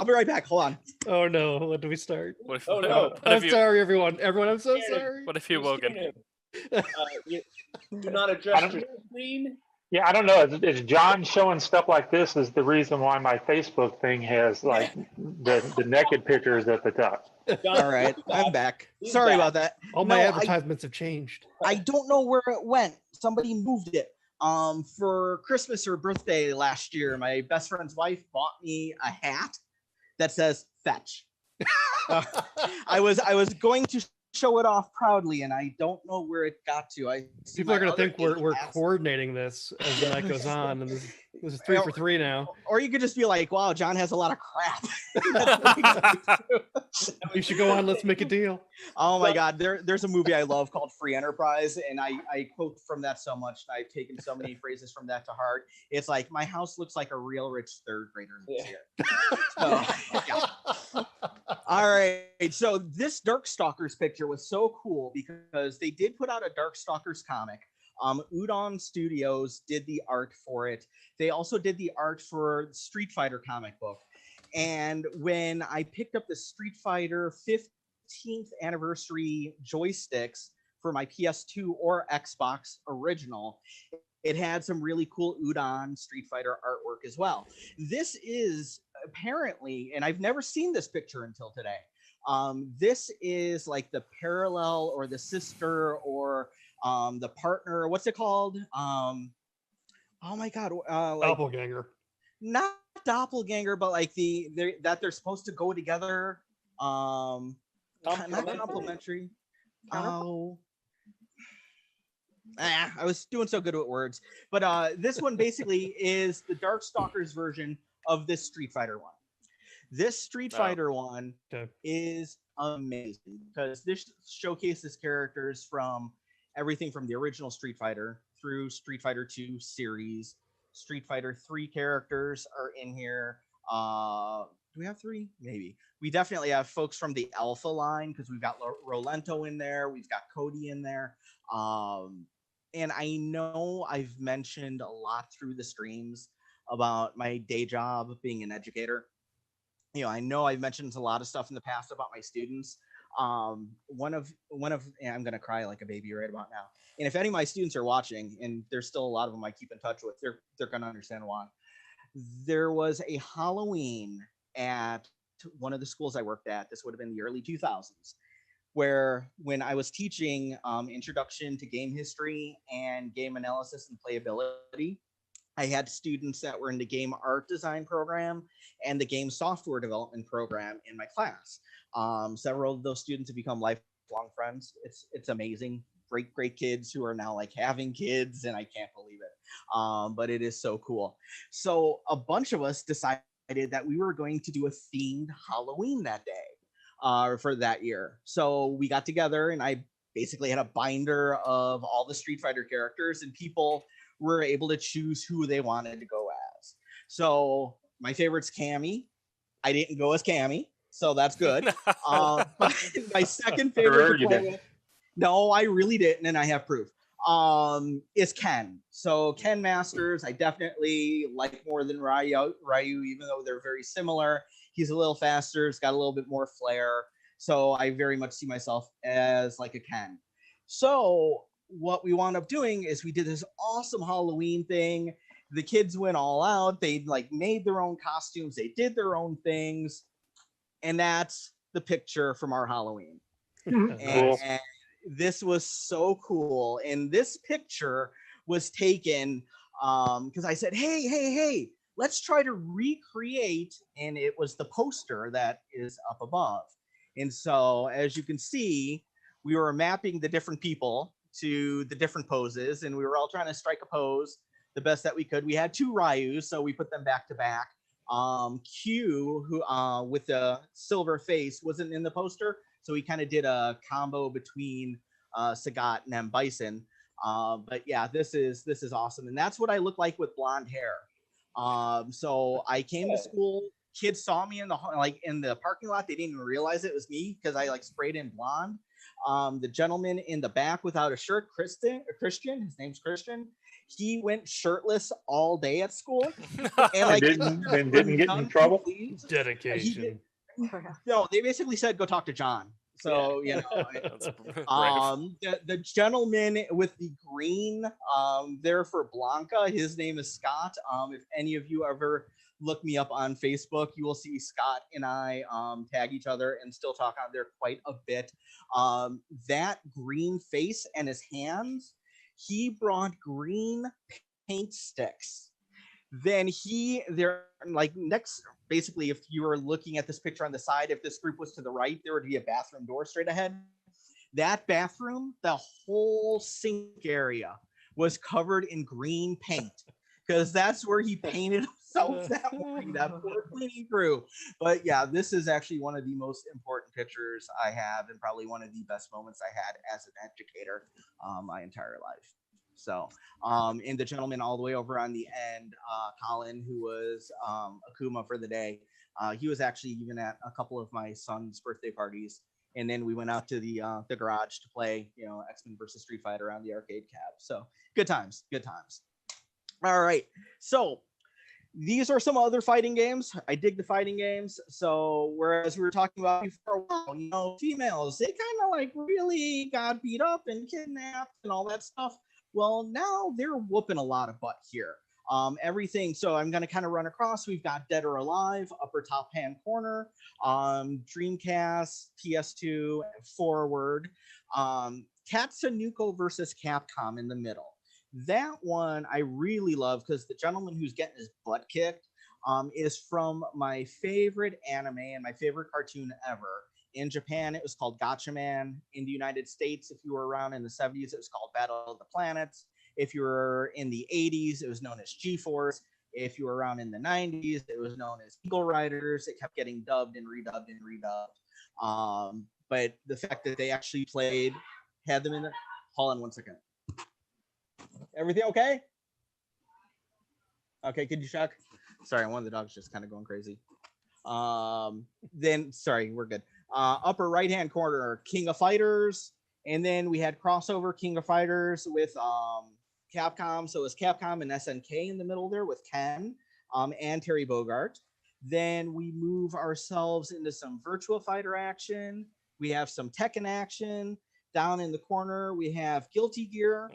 be right back. Hold on. Oh no, when do we start? I'm sorry, everyone. I'm so sorry. What if you woken? Do not adjust your screen. Yeah, I don't know. Is John showing stuff like this is the reason why my Facebook thing has like the naked pictures at the top. All right, I'm back. Sorry about that. All my advertisements have changed. I don't know where it went. Somebody moved it. For Christmas or birthday last year, my best friend's wife bought me a hat that says fetch. I was going to show it off proudly, and I don't know where it got to. People are going to think we're coordinating this as the night goes on, and this is 3 for 3 now. Or you could just be like, wow, John has a lot of crap. You should go on, let's make a deal. Oh my god, there's a movie I love called Free Enterprise, and I quote from that so much. I've taken so many phrases from that to heart. It's like, my house looks like a real rich third grader lives here. So, yeah. All right, so this Darkstalkers picture was so cool because they did put out a Darkstalkers comic. Udon Studios did the art for it. They also did the art for Street Fighter comic book. And when I picked up the Street Fighter 15th anniversary joysticks for my PS2 or Xbox original, it had some really cool Udon Street Fighter artwork as well. This is apparently, and I've never seen this picture until today, this is like the parallel or the sister or the partner, what's it called? Oh my god, doppelganger. Not doppelganger, but like they're supposed to go together. Not complementary. Oh, I was doing so good with words, but this one basically is the Darkstalkers version of this Street Fighter one. This Street Fighter one is amazing because this showcases characters from everything from the original Street Fighter through Street Fighter 2 series. Street Fighter 3 characters are in here. Do we have 3? Maybe. We definitely have folks from the Alpha line because we've got Rolento in there. We've got Cody in there. And I know I've mentioned a lot through the streams about my day job being an educator. I know I've mentioned a lot of stuff in the past about my students. One of and I'm gonna cry like a baby right about now. And if any of my students are watching, and there's still a lot of them I keep in touch with, they're gonna understand why. There was a Halloween at one of the schools I worked at. This would have been the early 2000s, where when I was teaching introduction to game history and game analysis and playability, I had students that were in the game art design program and the game software development program in my class. Several of those students have become lifelong friends. It's amazing. Great kids who are now like having kids, and I can't believe it. But it is so cool. So a bunch of us decided that we were going to do a themed Halloween that day for that year. So we got together, and I basically had a binder of all the Street Fighter characters, and people were able to choose who they wanted to go as. So my favorite's Cammy. I didn't go as Cammy, so that's good. My second favorite to play with, no, I really didn't, and I have proof, is Ken. So Ken Masters, I definitely like more than Ryu, even though they're very similar. He's a little faster, it's got a little bit more flair. So I very much see myself as like a Ken. So what we wound up doing is we did this awesome Halloween thing. The kids went all out. They like made their own costumes. They did their own things. And that's the picture from our Halloween. And this was so cool. And this picture was taken because I said, hey, let's try to recreate. And it was the poster that is up above. And so as you can see, we were mapping the different people to the different poses, and we were all trying to strike a pose the best that we could. We had 2 Ryus, so we put them back to back. Q, who with the silver face, wasn't in the poster, so we kind of did a combo between Sagat and M. Bison. But yeah, this is awesome, and that's what I look like with blonde hair. So I came to school. Kids saw me in the parking lot. They didn't even realize it was me because I like sprayed in blonde. The gentleman in the back without a shirt, Christian, his name's Christian. He went shirtless all day at school, and like didn't get in trouble. Dedication. No, they basically said go talk to John. So you know, the gentleman with the green there for Blanca, his name is Scott. If any of you ever look me up on Facebook, you will see Scott and I tag each other and still talk on there quite a bit. That green face and his hands, he brought green paint sticks. Then they're like next, basically, if you were looking at this picture on the side, if this group was to the right, there would be a bathroom door straight ahead. That bathroom, the whole sink area was covered in green paint because that's where he painted himself that morning, that poor cleaning crew. But yeah, this is actually one of the most important pictures I have, and probably one of the best moments I had as an educator my entire life. So, and the gentleman all the way over on the end, Colin, who was Akuma for the day, he was actually even at a couple of my son's birthday parties. And then we went out to the garage to play, you know, X-Men versus Street Fighter on the arcade cab. So good times, good times. All right, so these are some other fighting games. I dig the fighting games. So whereas we were talking about before, you know, females, they kind of like really got beat up and kidnapped and all that stuff. Well, now they're whooping a lot of butt here. Everything. So I'm going to kind of run across. We've got Dead or Alive, upper top hand corner, Dreamcast, PS2, forward, Tatsunoko versus Capcom in the middle. That one I really love because the gentleman who's getting his butt kicked is from my favorite anime and my favorite cartoon ever. In Japan, it was called Gatchaman. In the United States, if you were around in the 70s, it was called Battle of the Planets. If you were in the 80s, it was known as G-Force. If you were around in the 90s, it was known as Eagle Riders. It kept getting dubbed and redubbed and redubbed. But the fact that they actually had them in the... Hold on one second. Everything okay? Okay, could you check? Sorry, one of the dogs just kind of going crazy. Then, sorry, we're good. Upper right-hand corner, King of Fighters. And then we had crossover King of Fighters with Capcom. So it was Capcom and SNK in the middle there with Ken and Terry Bogard. Then we move ourselves into some Virtua Fighter action. We have some Tekken action. Down in the corner, we have Guilty Gear.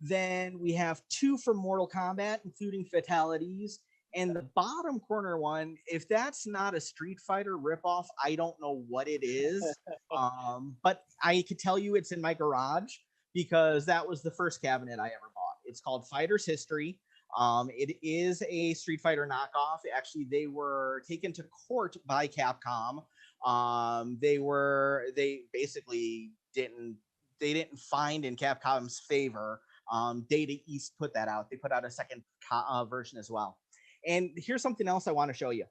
Then we have 2 from Mortal Kombat, including Fatalities. And the bottom corner one, if that's not a Street Fighter ripoff, I don't know what it is. But I could tell you it's in my garage because that was the first cabinet I ever bought. It's called Fighter's History. It is a Street Fighter knockoff. Actually, they were taken to court by Capcom. They basically didn't find in Capcom's favor. Data East put that out. They put out a second version as well. And here's something else I want to show you.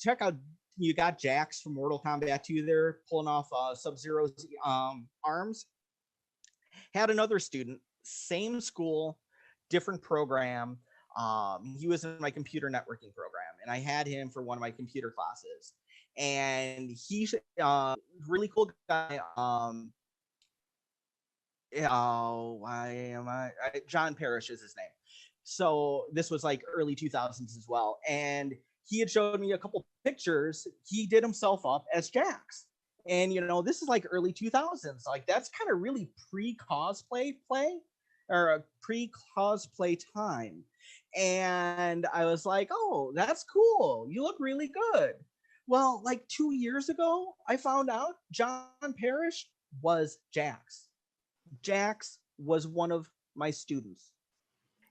Check out, you got Jax from Mortal Kombat 2 there, pulling off Sub-Zero's arms. Had another student, same school, different program. He was in my computer networking program, and I had him for one of my computer classes. And he's really cool guy. John Parrish is his name. So this was like early 2000s as well. And he had showed me a couple pictures. He did himself up as Jax. And, this is like early 2000s. Like, that's kind of really pre-cosplay or pre-cosplay time. And I was like, oh, that's cool. You look really good. Well, like 2 years ago, I found out John Parrish was Jax. Jax was one of my students.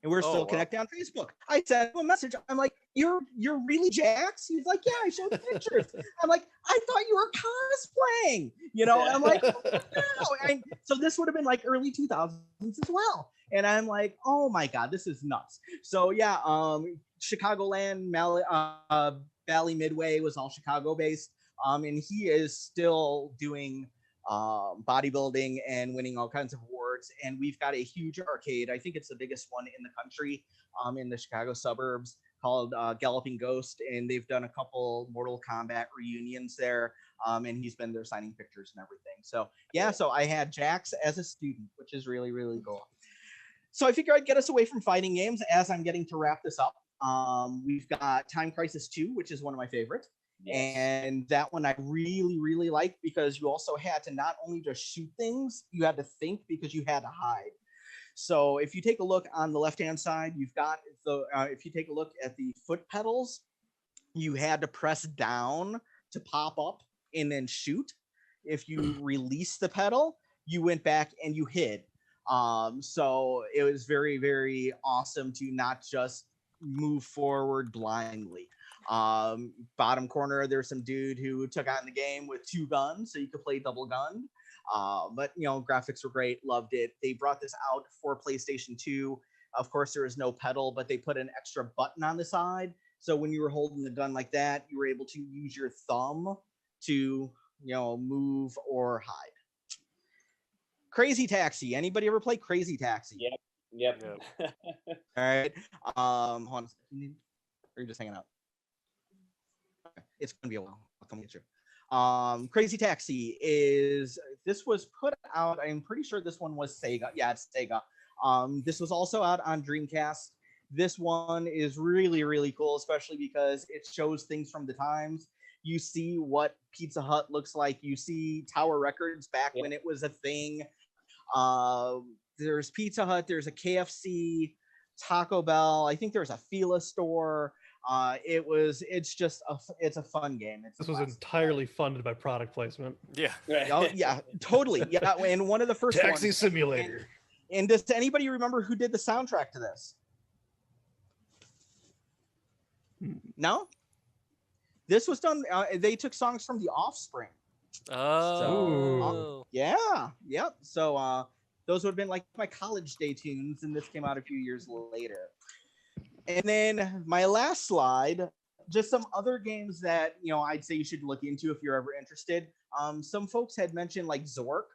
And we're still connected on Facebook. I sent him a message. I'm like, you're really Jax? He's like, yeah, I showed the pictures. I'm like, I thought you were cosplaying. I'm like, oh, no. And so this would have been like early 2000s as well. And I'm like, oh my God, this is nuts. So yeah, Chicagoland, Valley Midway was all Chicago based. And he is still doing bodybuilding and winning all kinds of awards. And we've got a huge arcade. I think it's the biggest one in the country, in the Chicago suburbs, called Galloping Ghost. And they've done a couple Mortal Kombat reunions there. And he's been there signing pictures and everything. So yeah, so I had Jax as a student, which is really, really cool. So I figured I'd get us away from fighting games as I'm getting to wrap this up. We've got Time Crisis 2, which is one of my favorites. Yes. And that one I really, really liked because you also had to not only just shoot things, you had to think because you had to hide. So if you take a look on the left-hand side, you've got if you take a look at the foot pedals, you had to press down to pop up and then shoot. If you release the pedal, you went back and you hid. So it was very, very awesome to not just move forward blindly. Bottom corner, there's some dude who took on the game with 2 guns, so you could play double gun. But graphics were great, loved it. They brought this out for PlayStation 2. Of course, there was no pedal, but they put an extra button on the side. So when you were holding the gun like that, you were able to use your thumb to, move or hide. Crazy Taxi. Anybody ever play Crazy Taxi? Yep. All right. Hold on. Or you're just hanging out? It's gonna be a while. I'll come get you. Crazy Taxi this was put out, I'm pretty sure this one was Sega. Yeah, it's Sega. This was also out on Dreamcast. This one is really, really cool, especially because it shows things from the times. You see what Pizza Hut looks like. You see Tower Records back when it was a thing. There's Pizza Hut, there's a KFC, Taco Bell. I think there's a Fila store. It's a fun game. This was entirely funded by product placement. Yeah. Oh, yeah, totally. Yeah, and one of the first Taxi Simulator. And does anybody remember who did the soundtrack to this? No? This was done, they took songs from The Offspring. Oh. Yep. So those would have been like my college day tunes, and this came out a few years later. And then my last slide, just some other games that, I'd say you should look into if you're ever interested. Some folks had mentioned like Zork.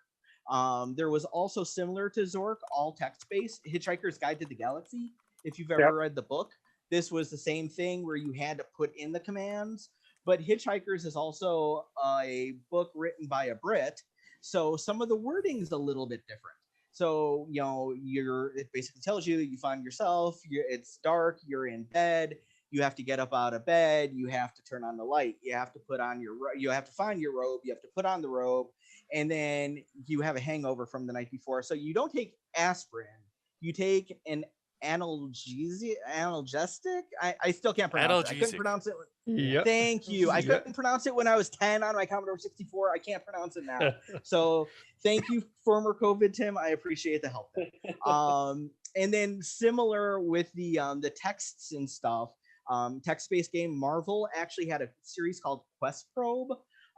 There was also similar to Zork, all text-based, Hitchhiker's Guide to the Galaxy. If you've ever read the book, this was the same thing where you had to put in the commands. But Hitchhikers is also a book written by a Brit, so some of the wording is a little bit different. So, it basically tells you you find yourself, it's dark, you're in bed, you have to get up out of bed, you have to turn on the light, you have to you have to find your robe, you have to put on the robe, and then you have a hangover from the night before. So you don't take aspirin, you take an analgesic. I still can't pronounce it. I couldn't pronounce it. Yep. Thank you. I couldn't pronounce it when I was 10 on my Commodore 64. I can't pronounce it now. So thank you, former COVID Tim. I appreciate the help. And then similar with the texts and stuff, text-based game, Marvel actually had a series called Quest Probe,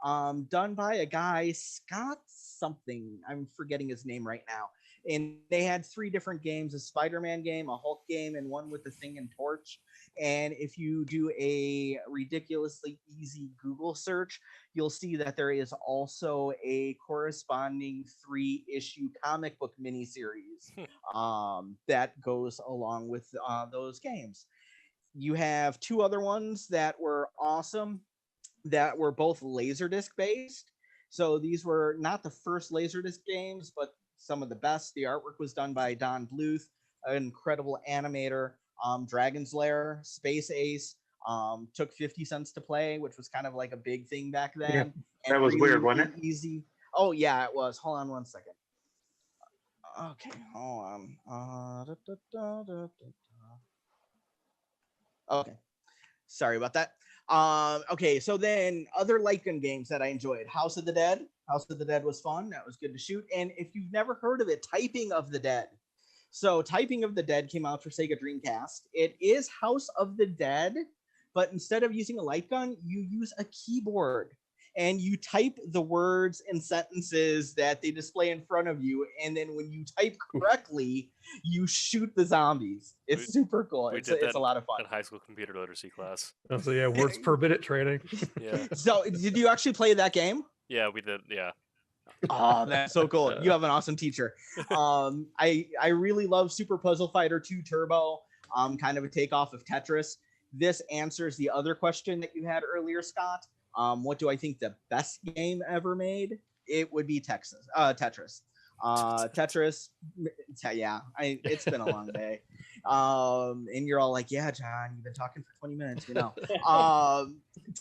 done by a guy, Scott something. I'm forgetting his name right now. And they had 3 different games, a Spider-Man game, a Hulk game, and one with the Thing and Torch. And if you do a ridiculously easy Google search, you'll see that there is also a corresponding 3-issue comic book miniseries that goes along with those games. You have 2 other ones that were awesome that were both Laserdisc based. So these were not the first Laserdisc games, but some of the best. The artwork was done by Don Bluth, an incredible animator. Dragon's Lair, Space Ace, took 50 cents to play, which was kind of like a big thing back then. Yeah, that was really, weird, wasn't it? Easy. Oh yeah, it was. Hold on one second. Okay, hold on. Okay, sorry about that. Okay, so then other light gun games that I enjoyed. House of the Dead. House of the Dead was fun. That was good to shoot. And if you've never heard of it, Typing of the Dead. So Typing of the Dead came out for Sega Dreamcast. It is House of the Dead, but instead of using a light gun, you use a keyboard and you type the words and sentences that they display in front of you. And then when you type correctly, you shoot the zombies. It's super cool. It's a lot of fun. In high school computer literacy class. So yeah, words per minute training. Yeah. So did you actually play that game? Yeah, we did. Yeah. Oh, that's so cool. You have an awesome teacher. I really love Super Puzzle Fighter 2 Turbo, kind of a takeoff of Tetris. This answers the other question that you had earlier, Scott. What do I think the best game ever made? It would be Tetris. Tetris, yeah, it's been a long day. And you're all like, yeah, John, you've been talking for 20 minutes, you know.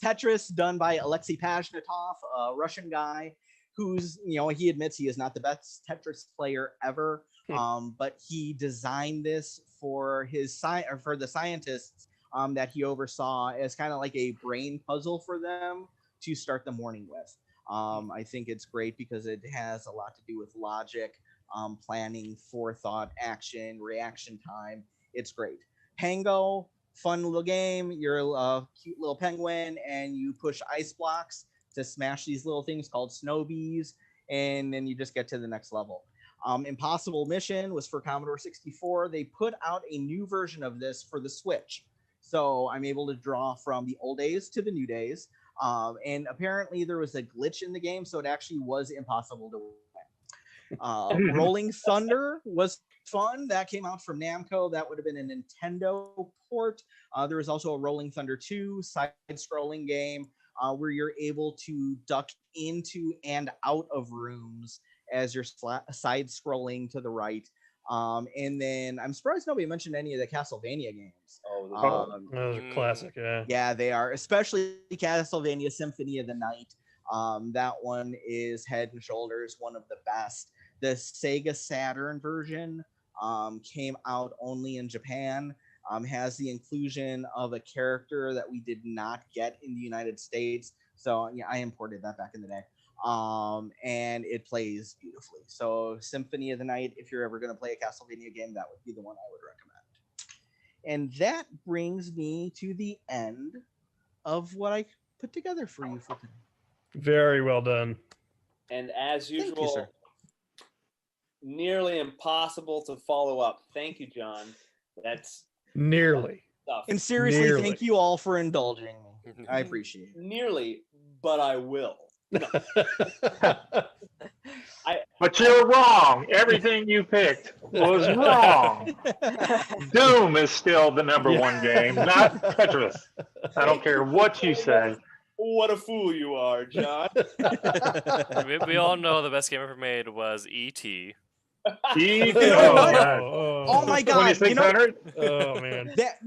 Tetris, done by Alexei Pajnatov, a Russian guy who's, you know, he admits he is not the best Tetris player ever, but he designed this for for the scientists that he oversaw as kind of like a brain puzzle for them to start the morning with. I think it's great because it has a lot to do with logic, planning, forethought, action, reaction time. It's great. Pango, fun little game. You're a cute little penguin and you push ice blocks to smash these little things called snow bees, and then you just get to the next level. Impossible Mission was for Commodore 64. They put out a new version of this for the Switch. So I'm able to draw from the old days to the new days. And apparently there was a glitch in the game, so it actually was impossible to win. Rolling Thunder was fun. That came out from Namco. That would have been a Nintendo port. There was also a Rolling Thunder 2 side-scrolling game where you're able to duck into and out of rooms as you're side-scrolling to the right. And then I'm surprised nobody mentioned any of the Castlevania games. Those are classic, yeah. Yeah, they are, especially Castlevania Symphony of the Night. That one is head and shoulders one of the best. The Sega Saturn version came out only in Japan. Has the inclusion of a character that we did not get in the United States. So yeah, I imported that back in the day. And it plays beautifully. So Symphony of the Night, if you're ever going to play a Castlevania game, that would be the one I would recommend. And that brings me to the end of what I put together for you for today. Very well done. And as usual, Thank you, sir. Nearly impossible to follow up. Thank you, John. That's nearly. Tough. And seriously, thank you all for indulging me. I appreciate it. Nearly, but I will. No. But you're wrong. Everything you picked was wrong. Doom is still the #1 game, not Tetris. I don't care what you say. What a fool you are, John. We all know the best game ever made was E.T. Oh my God! 2600. Oh man! That,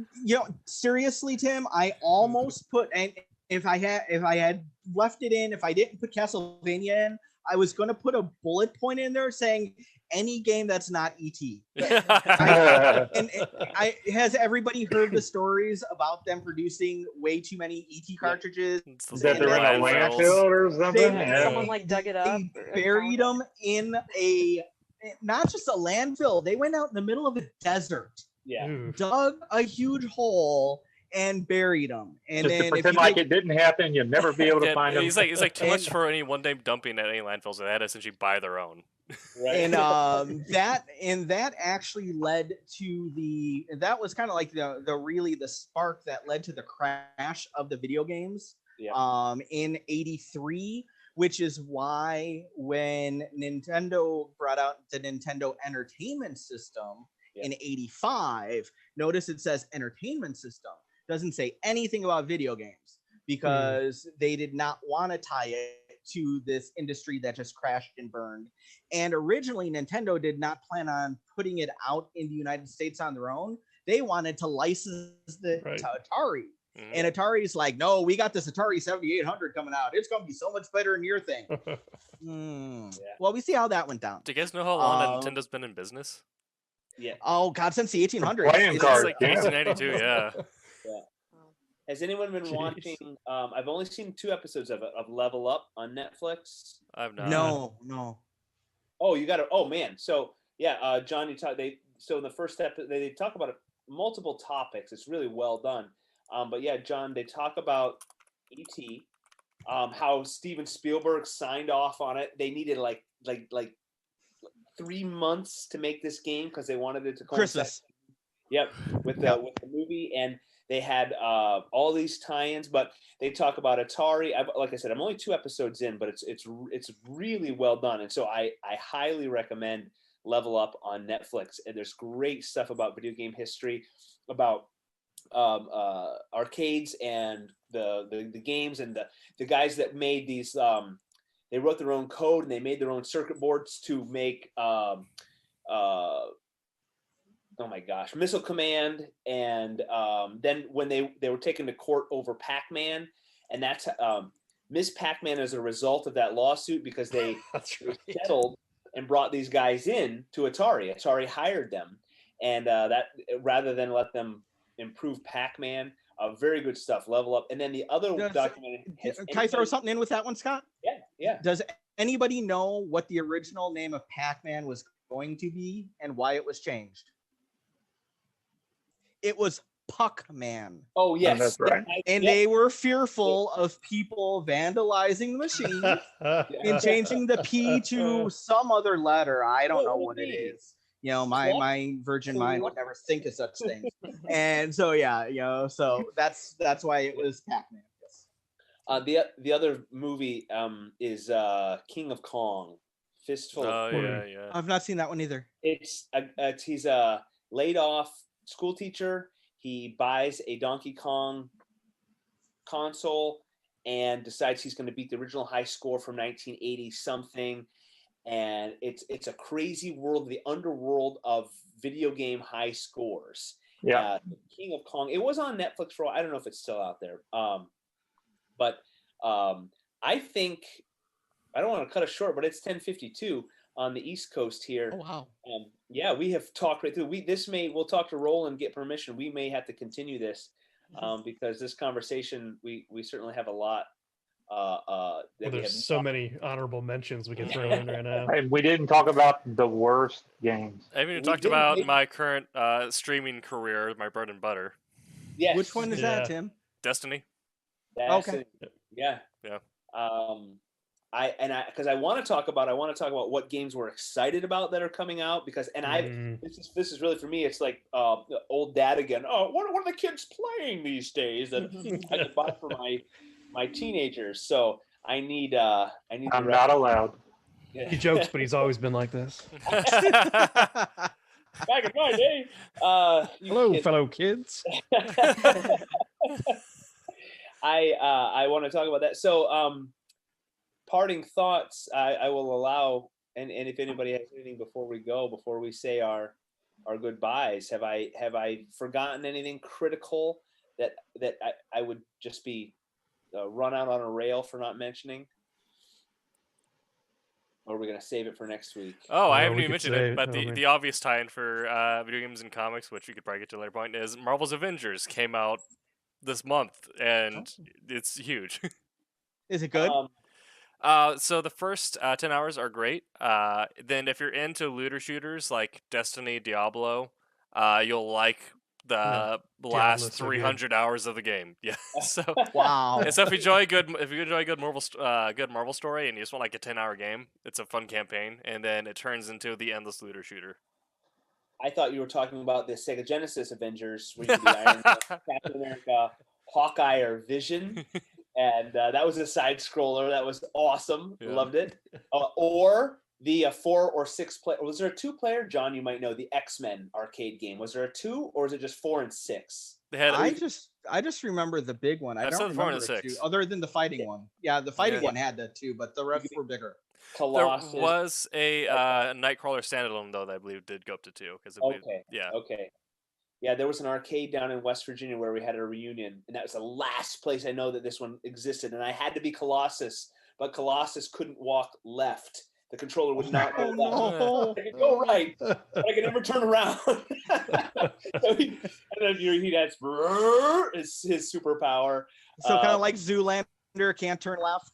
seriously, Tim, I almost put, and if I had left it in, if I didn't put Castlevania in, I was going to put a bullet point in there saying any game that's not ET. Has everybody heard the stories about them producing way too many ET cartridges? That they're in a landfill or something? Someone like dug it up. They buried them in not just a landfill. They went out in the middle of a desert. Yeah. Dug a huge hole and buried them. And just then to pretend like it didn't happen, you'll never be able to find them. It's like too much for any one day dumping at any landfills. They had to essentially buy their own. Right. And that actually led to that was kind of like the spark that led to the crash of the video games. Yeah. In '83, which is why when Nintendo brought out the Nintendo Entertainment System in '85, notice it says Entertainment System. Doesn't say anything about video games because they did not want to tie it to this industry that just crashed and burned. And originally Nintendo did not plan on putting it out in the United States on their own. They wanted to license to Atari. And Atari's like, no, we got this Atari 7800 coming out. It's going to be so much better than your thing. Well, we see how that went down. Do you guys know how long Nintendo's been in business? Yeah. Oh, God, since the 1800s. Playing cards. Like 1892, yeah. Yeah. Has anyone been watching? I've only seen 2 episodes of Level Up on Netflix. I've not. No. Oh, you got to. Oh man. So yeah, John, in the first episode they talk about multiple topics. It's really well done. But yeah, John, they talk about E.T. How Steven Spielberg signed off on it. They needed like 3 months to make this game because they wanted it to Christmas. Yep, with the movie, and they had all these tie-ins. But they talk about Atari. Like I said, I'm only 2 episodes in, but it's really well done, and so I highly recommend Level Up on Netflix. And there's great stuff about video game history, about arcades and the games, and the guys that made these. They wrote their own code and they made their own circuit boards to make oh my gosh, Missile Command, and then when they were taken to court over Pac-Man, and that's Ms. Pac-Man as a result of that lawsuit because they settled and brought these guys in to Atari. Atari hired them, and that rather than let them improve Pac-Man, very good stuff. Level Up, and then the other documentary. Can I throw something in with that one, Scott? Yeah. Does anybody know what the original name of Pac-Man was going to be and why it was changed? It was Puck-Man. Oh, yes. That's right. And they were fearful of people vandalizing the machine and changing the P to some other letter. I don't know what it is. You know, my virgin mind would never think of such things. And so, yeah, so that's why it was Pac-Man. Yes. The other movie is King of Kong, Fistful of Fury. Yeah. I've not seen that one either. He's a laid off school teacher. He buys a Donkey Kong console and decides he's going to beat the original high score from 1980 something. And it's a crazy world, the underworld of video game high scores. Yeah. King of Kong. It was on Netflix for a while. I don't know if it's still out there. But I think, I don't want to cut it short, but it's 10:52 on the East Coast here. Oh, wow. Yeah, we have talked right through. We'll talk to Roland, get permission. We may have to continue this because this conversation, we certainly have a lot. There's so many honorable mentions we can throw in right now. And we didn't talk about the worst games. I haven't even talked about my current streaming career, my bread and butter. Yes. Which one is that, Tim? Destiny. Okay. Yeah. Because I want to talk about what games we're excited about that are coming out, because this is really for me, it's like old dad again. Oh, what are the kids playing these days that I can buy for my teenagers? So I need I'm not allowed. Yeah. He jokes, but he's always been like this. Back in my day. Hello, fellow kids. I want to talk about that. So parting thoughts, I will allow, and if anybody has anything before we say our goodbyes, have I forgotten anything critical that I would just be run out on a rail for not mentioning? Or are we gonna save it for next week? Oh, I Oh, haven't we even could mentioned say it, it, but oh, man. the obvious tie-in for video games and comics, which we could probably get to a later point, is Marvel's Avengers came out this month, and it's huge. Is it good? So the first 10 hours are great. Then if you're into looter shooters like Destiny, Diablo, you'll like the last Diablo's so good. 300 hours of the game. Yeah. So Wow. and so if you enjoy good Marvel story and you just want like a 10-hour game, it's a fun campaign, and then it turns into the endless looter shooter. I thought you were talking about the Sega Genesis Avengers, where you could be Iron Man, Captain America, Hawkeye, or Vision. And that was a side scroller. That was awesome. Yeah. Loved it. Or the 4 or 6 player. Was there a 2-player? John, you might know the X-Men arcade game. Was there a 2 or is it just 4 and 6? They had I just remember the big one. I I've don't said 4 and remember it 6. too, other than the fighting one. Yeah, the fighting one had that too, but the rest were bigger. Colossus. There was a Nightcrawler standalone though that I believe did go up to 2 because Okay. Yeah, there was an arcade down in West Virginia where we had a reunion, and that was the last place I know that this one existed. And I had to be Colossus, but Colossus couldn't walk left. The controller would not go left. No. I could go right, but I could never turn around. So he'd have his superpower. So kind of like Zoolander, can't turn left.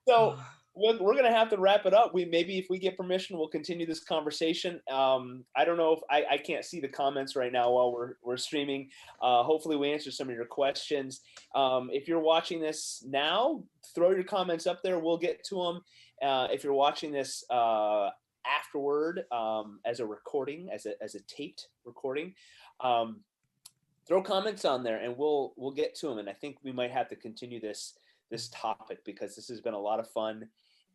So we're going to have to wrap it up. Maybe if we get permission, we'll continue this conversation. I don't know if I can't see the comments right now while we're streaming. Hopefully we answer some of your questions. If you're watching this now, throw your comments up there. We'll get to them. If you're watching this afterward as a recording, as a taped recording, throw comments on there and we'll get to them. And I think we might have to continue this topic because this has been a lot of fun.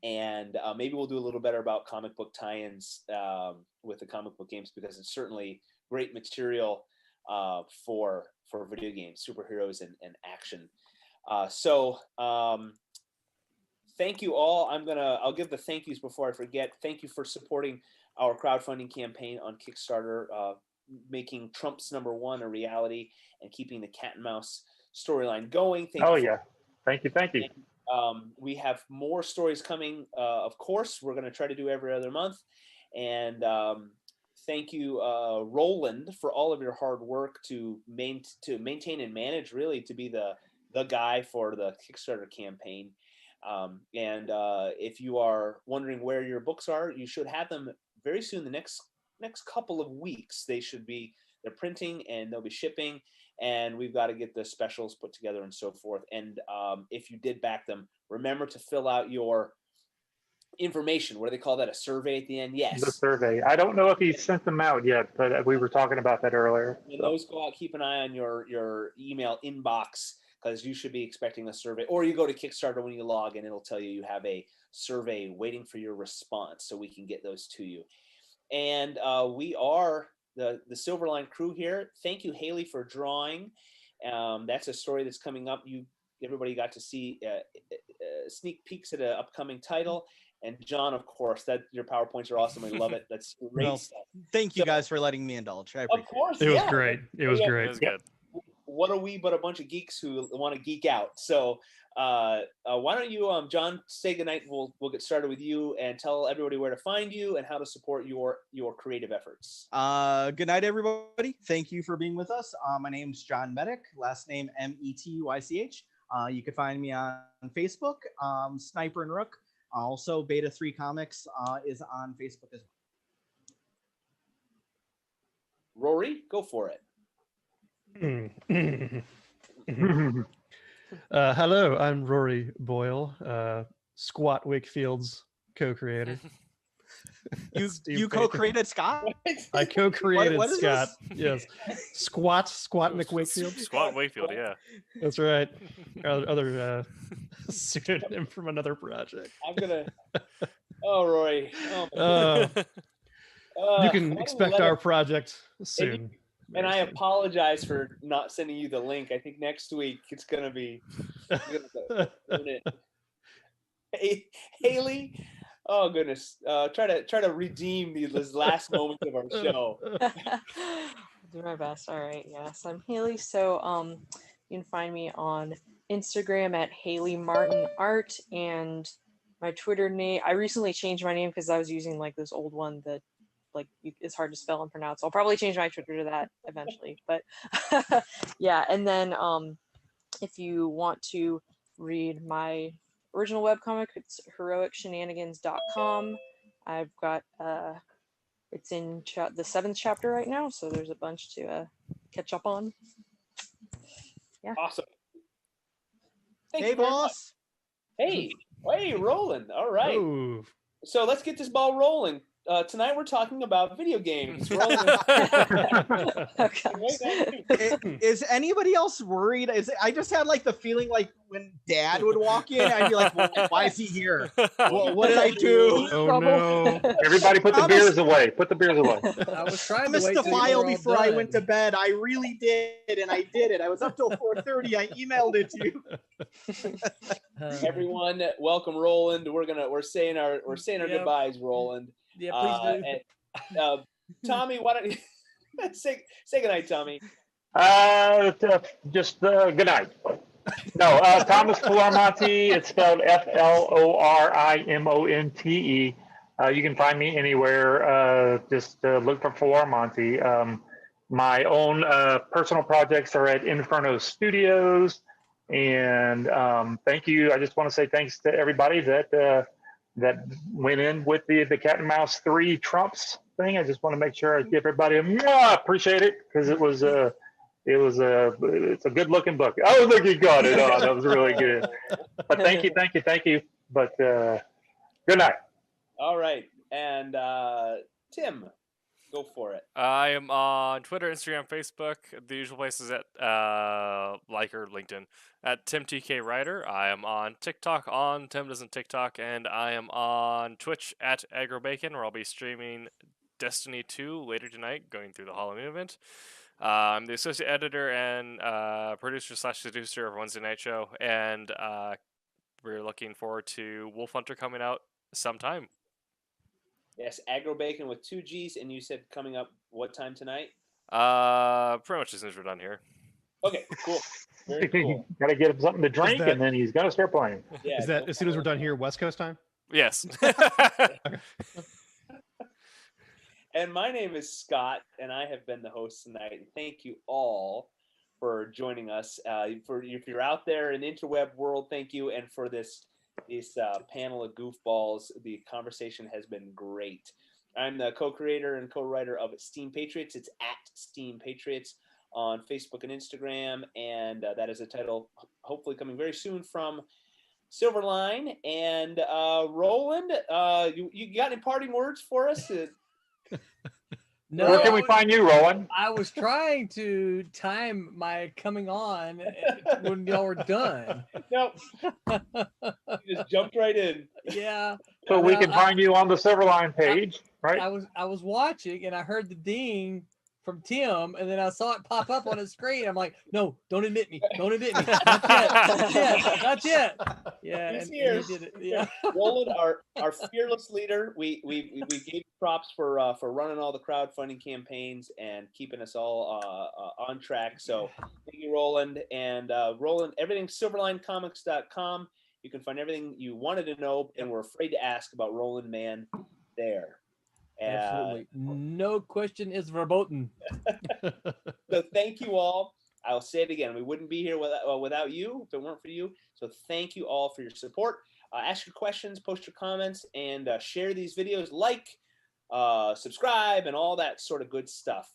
And maybe we'll do a little better about comic book tie-ins with the comic book games because it's certainly great material for video games, superheroes, and action. So thank you all. I'll give the thank yous before I forget. Thank you for supporting our crowdfunding campaign on Kickstarter, making Trump's #1 a reality and keeping the cat and mouse storyline going. Thank you. We have more stories coming. Of course, we're going to try to do every other month. And thank you, Roland, for all of your hard work to maintain and manage, really, to be the guy for the Kickstarter campaign. And if you are wondering where your books are, you should have them very soon. The next couple of weeks, they're printing and they'll be shipping. And we've got to get the specials put together and so forth. And if you did back them, remember to fill out your information. What do they call that? A survey at the end? Yes. The survey. I don't know if he sent them out yet, but we were talking about that earlier. When those go out, keep an eye on your email inbox because you should be expecting a survey. Or you go to Kickstarter when you log in, it'll tell you have a survey waiting for your response so we can get those to you. And we are the Silverline crew here. Thank you, Haley, for drawing. That's a story that's coming up. Everybody got to see sneak peeks at an upcoming title. And John, of course, your PowerPoints are awesome. I love it. That's great stuff. Thank you guys for letting me indulge. I appreciate of course, it was great. It was great. It was good. What are we but a bunch of geeks who want to geek out? So why don't you, John, say goodnight. We'll get started with you and tell everybody where to find you and how to support your creative efforts. Good night, everybody. Thank you for being with us. My name's John Medic, last name Metych. You can find me on Facebook, Sniper and Rook. Also, Beta 3 Comics is on Facebook as well. Rory, go for it. Hello, I'm Rory Boyle, Squat Wakefield's co-creator. You co-created Scott? I co-created what is Scott. this? Yes, Squat McWakefield. Squat Wakefield, yeah. That's right. Other pseudonym from another project. I'm gonna. Oh, Rory. Oh, you can expect our project soon. And I apologize for not sending you the link. I think next week it's gonna be. Hey, Haley. Oh goodness! Try to redeem these last moments of our show. I'll do my best. All right. Yes, I'm Haley. So you can find me on Instagram at Haley Martin Art, and my Twitter name. I recently changed my name because I was using like this old one that it's hard to spell and pronounce. I'll probably change my Twitter to that eventually. But yeah, and then if you want to read my original webcomic, it's heroicshenanigans.com. I've got it's in the 7th chapter right now, so there's a bunch to catch up on. Yeah. Awesome. Hey, boss. Hey, Roland. All right. Ooh. So let's get this ball rolling. Tonight we're talking about video games. Roland. Is anybody else worried? I just had like the feeling like when Dad would walk in, I'd be like, well, "Why is he here? What did I do?" Oh no! Everybody, put the beers away. Put the beers away. I was trying I to missed wait the till you file were all before I done. went to bed. I really did, and I did it. I was up till 4:30. I emailed it to you. Everyone, welcome Roland. We're saying our goodbyes, Roland. Yeah, please do. And, Tommy, why don't you say goodnight, Tommy? Just good night. No, Thomas Flormonte. It's spelled Florimonte. You can find me anywhere. Just look for Flormonte. My own personal projects are at Inferno Studios, and thank you. I just want to say thanks to everybody that went in with the Cat and Mouse 3 Trumps thing. I just want to make sure I give everybody a mwah, appreciate it, because it's a good looking book. Oh, look, you got it. Oh, that was really good. But thank you. But good night. All right, and Tim, go for it. I am on Twitter, Instagram, Facebook, the usual places at like or LinkedIn at TimTKWriter. I am on TikTok on Tim Doesn't TikTok, and I am on Twitch at AgroBacon, where I'll be streaming Destiny 2 later tonight, going through the Halloween event. I'm the associate editor and producer/seducer of Wednesday Night Show, and we're looking forward to Wolf Hunter coming out sometime. Yes, AgroBacon with 2 G's, and you said coming up what time tonight? Pretty much as soon as we're done here. Okay, cool. Very cool. Got to get him something to drink, and then he's gonna start playing. Yeah, Is that as soon as we're done here, West Coast time? Yes. And my name is Scott, and I have been the host tonight. And thank you all for joining us. If you're out there in the interweb world, thank you. And for this panel of goofballs, the conversation has been great. I'm the co-creator and co-writer of Steam Patriots. It's at Steam Patriots on Facebook and Instagram, and that is a title hopefully coming very soon from Silverline. And Roland, you got any parting words for us? No, where can we find you, Roland? I was trying to time my coming on when y'all were done. Nope. You just jumped right in. Yeah. So we can find you on the Silverline page, right? I was watching and I heard the ding from Tim, and then I saw it pop up on his screen. I'm like, no, don't admit me. Not yet. Not yet. Yeah, He's and here. he did it. Yeah. Roland, our fearless leader, we gave you props for running all the crowdfunding campaigns and keeping us all on track. So thank you, Roland. And Roland, everything silverlinecomics.com. You can find everything you wanted to know and were afraid to ask about Roland Mann there. Absolutely. No question is verboten. So thank you all. I'll say it again. We wouldn't be here without you if it weren't for you. So thank you all for your support. Ask your questions, post your comments, and share these videos. Like, subscribe, and all that sort of good stuff.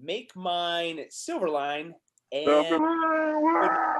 Make mine Silverline and...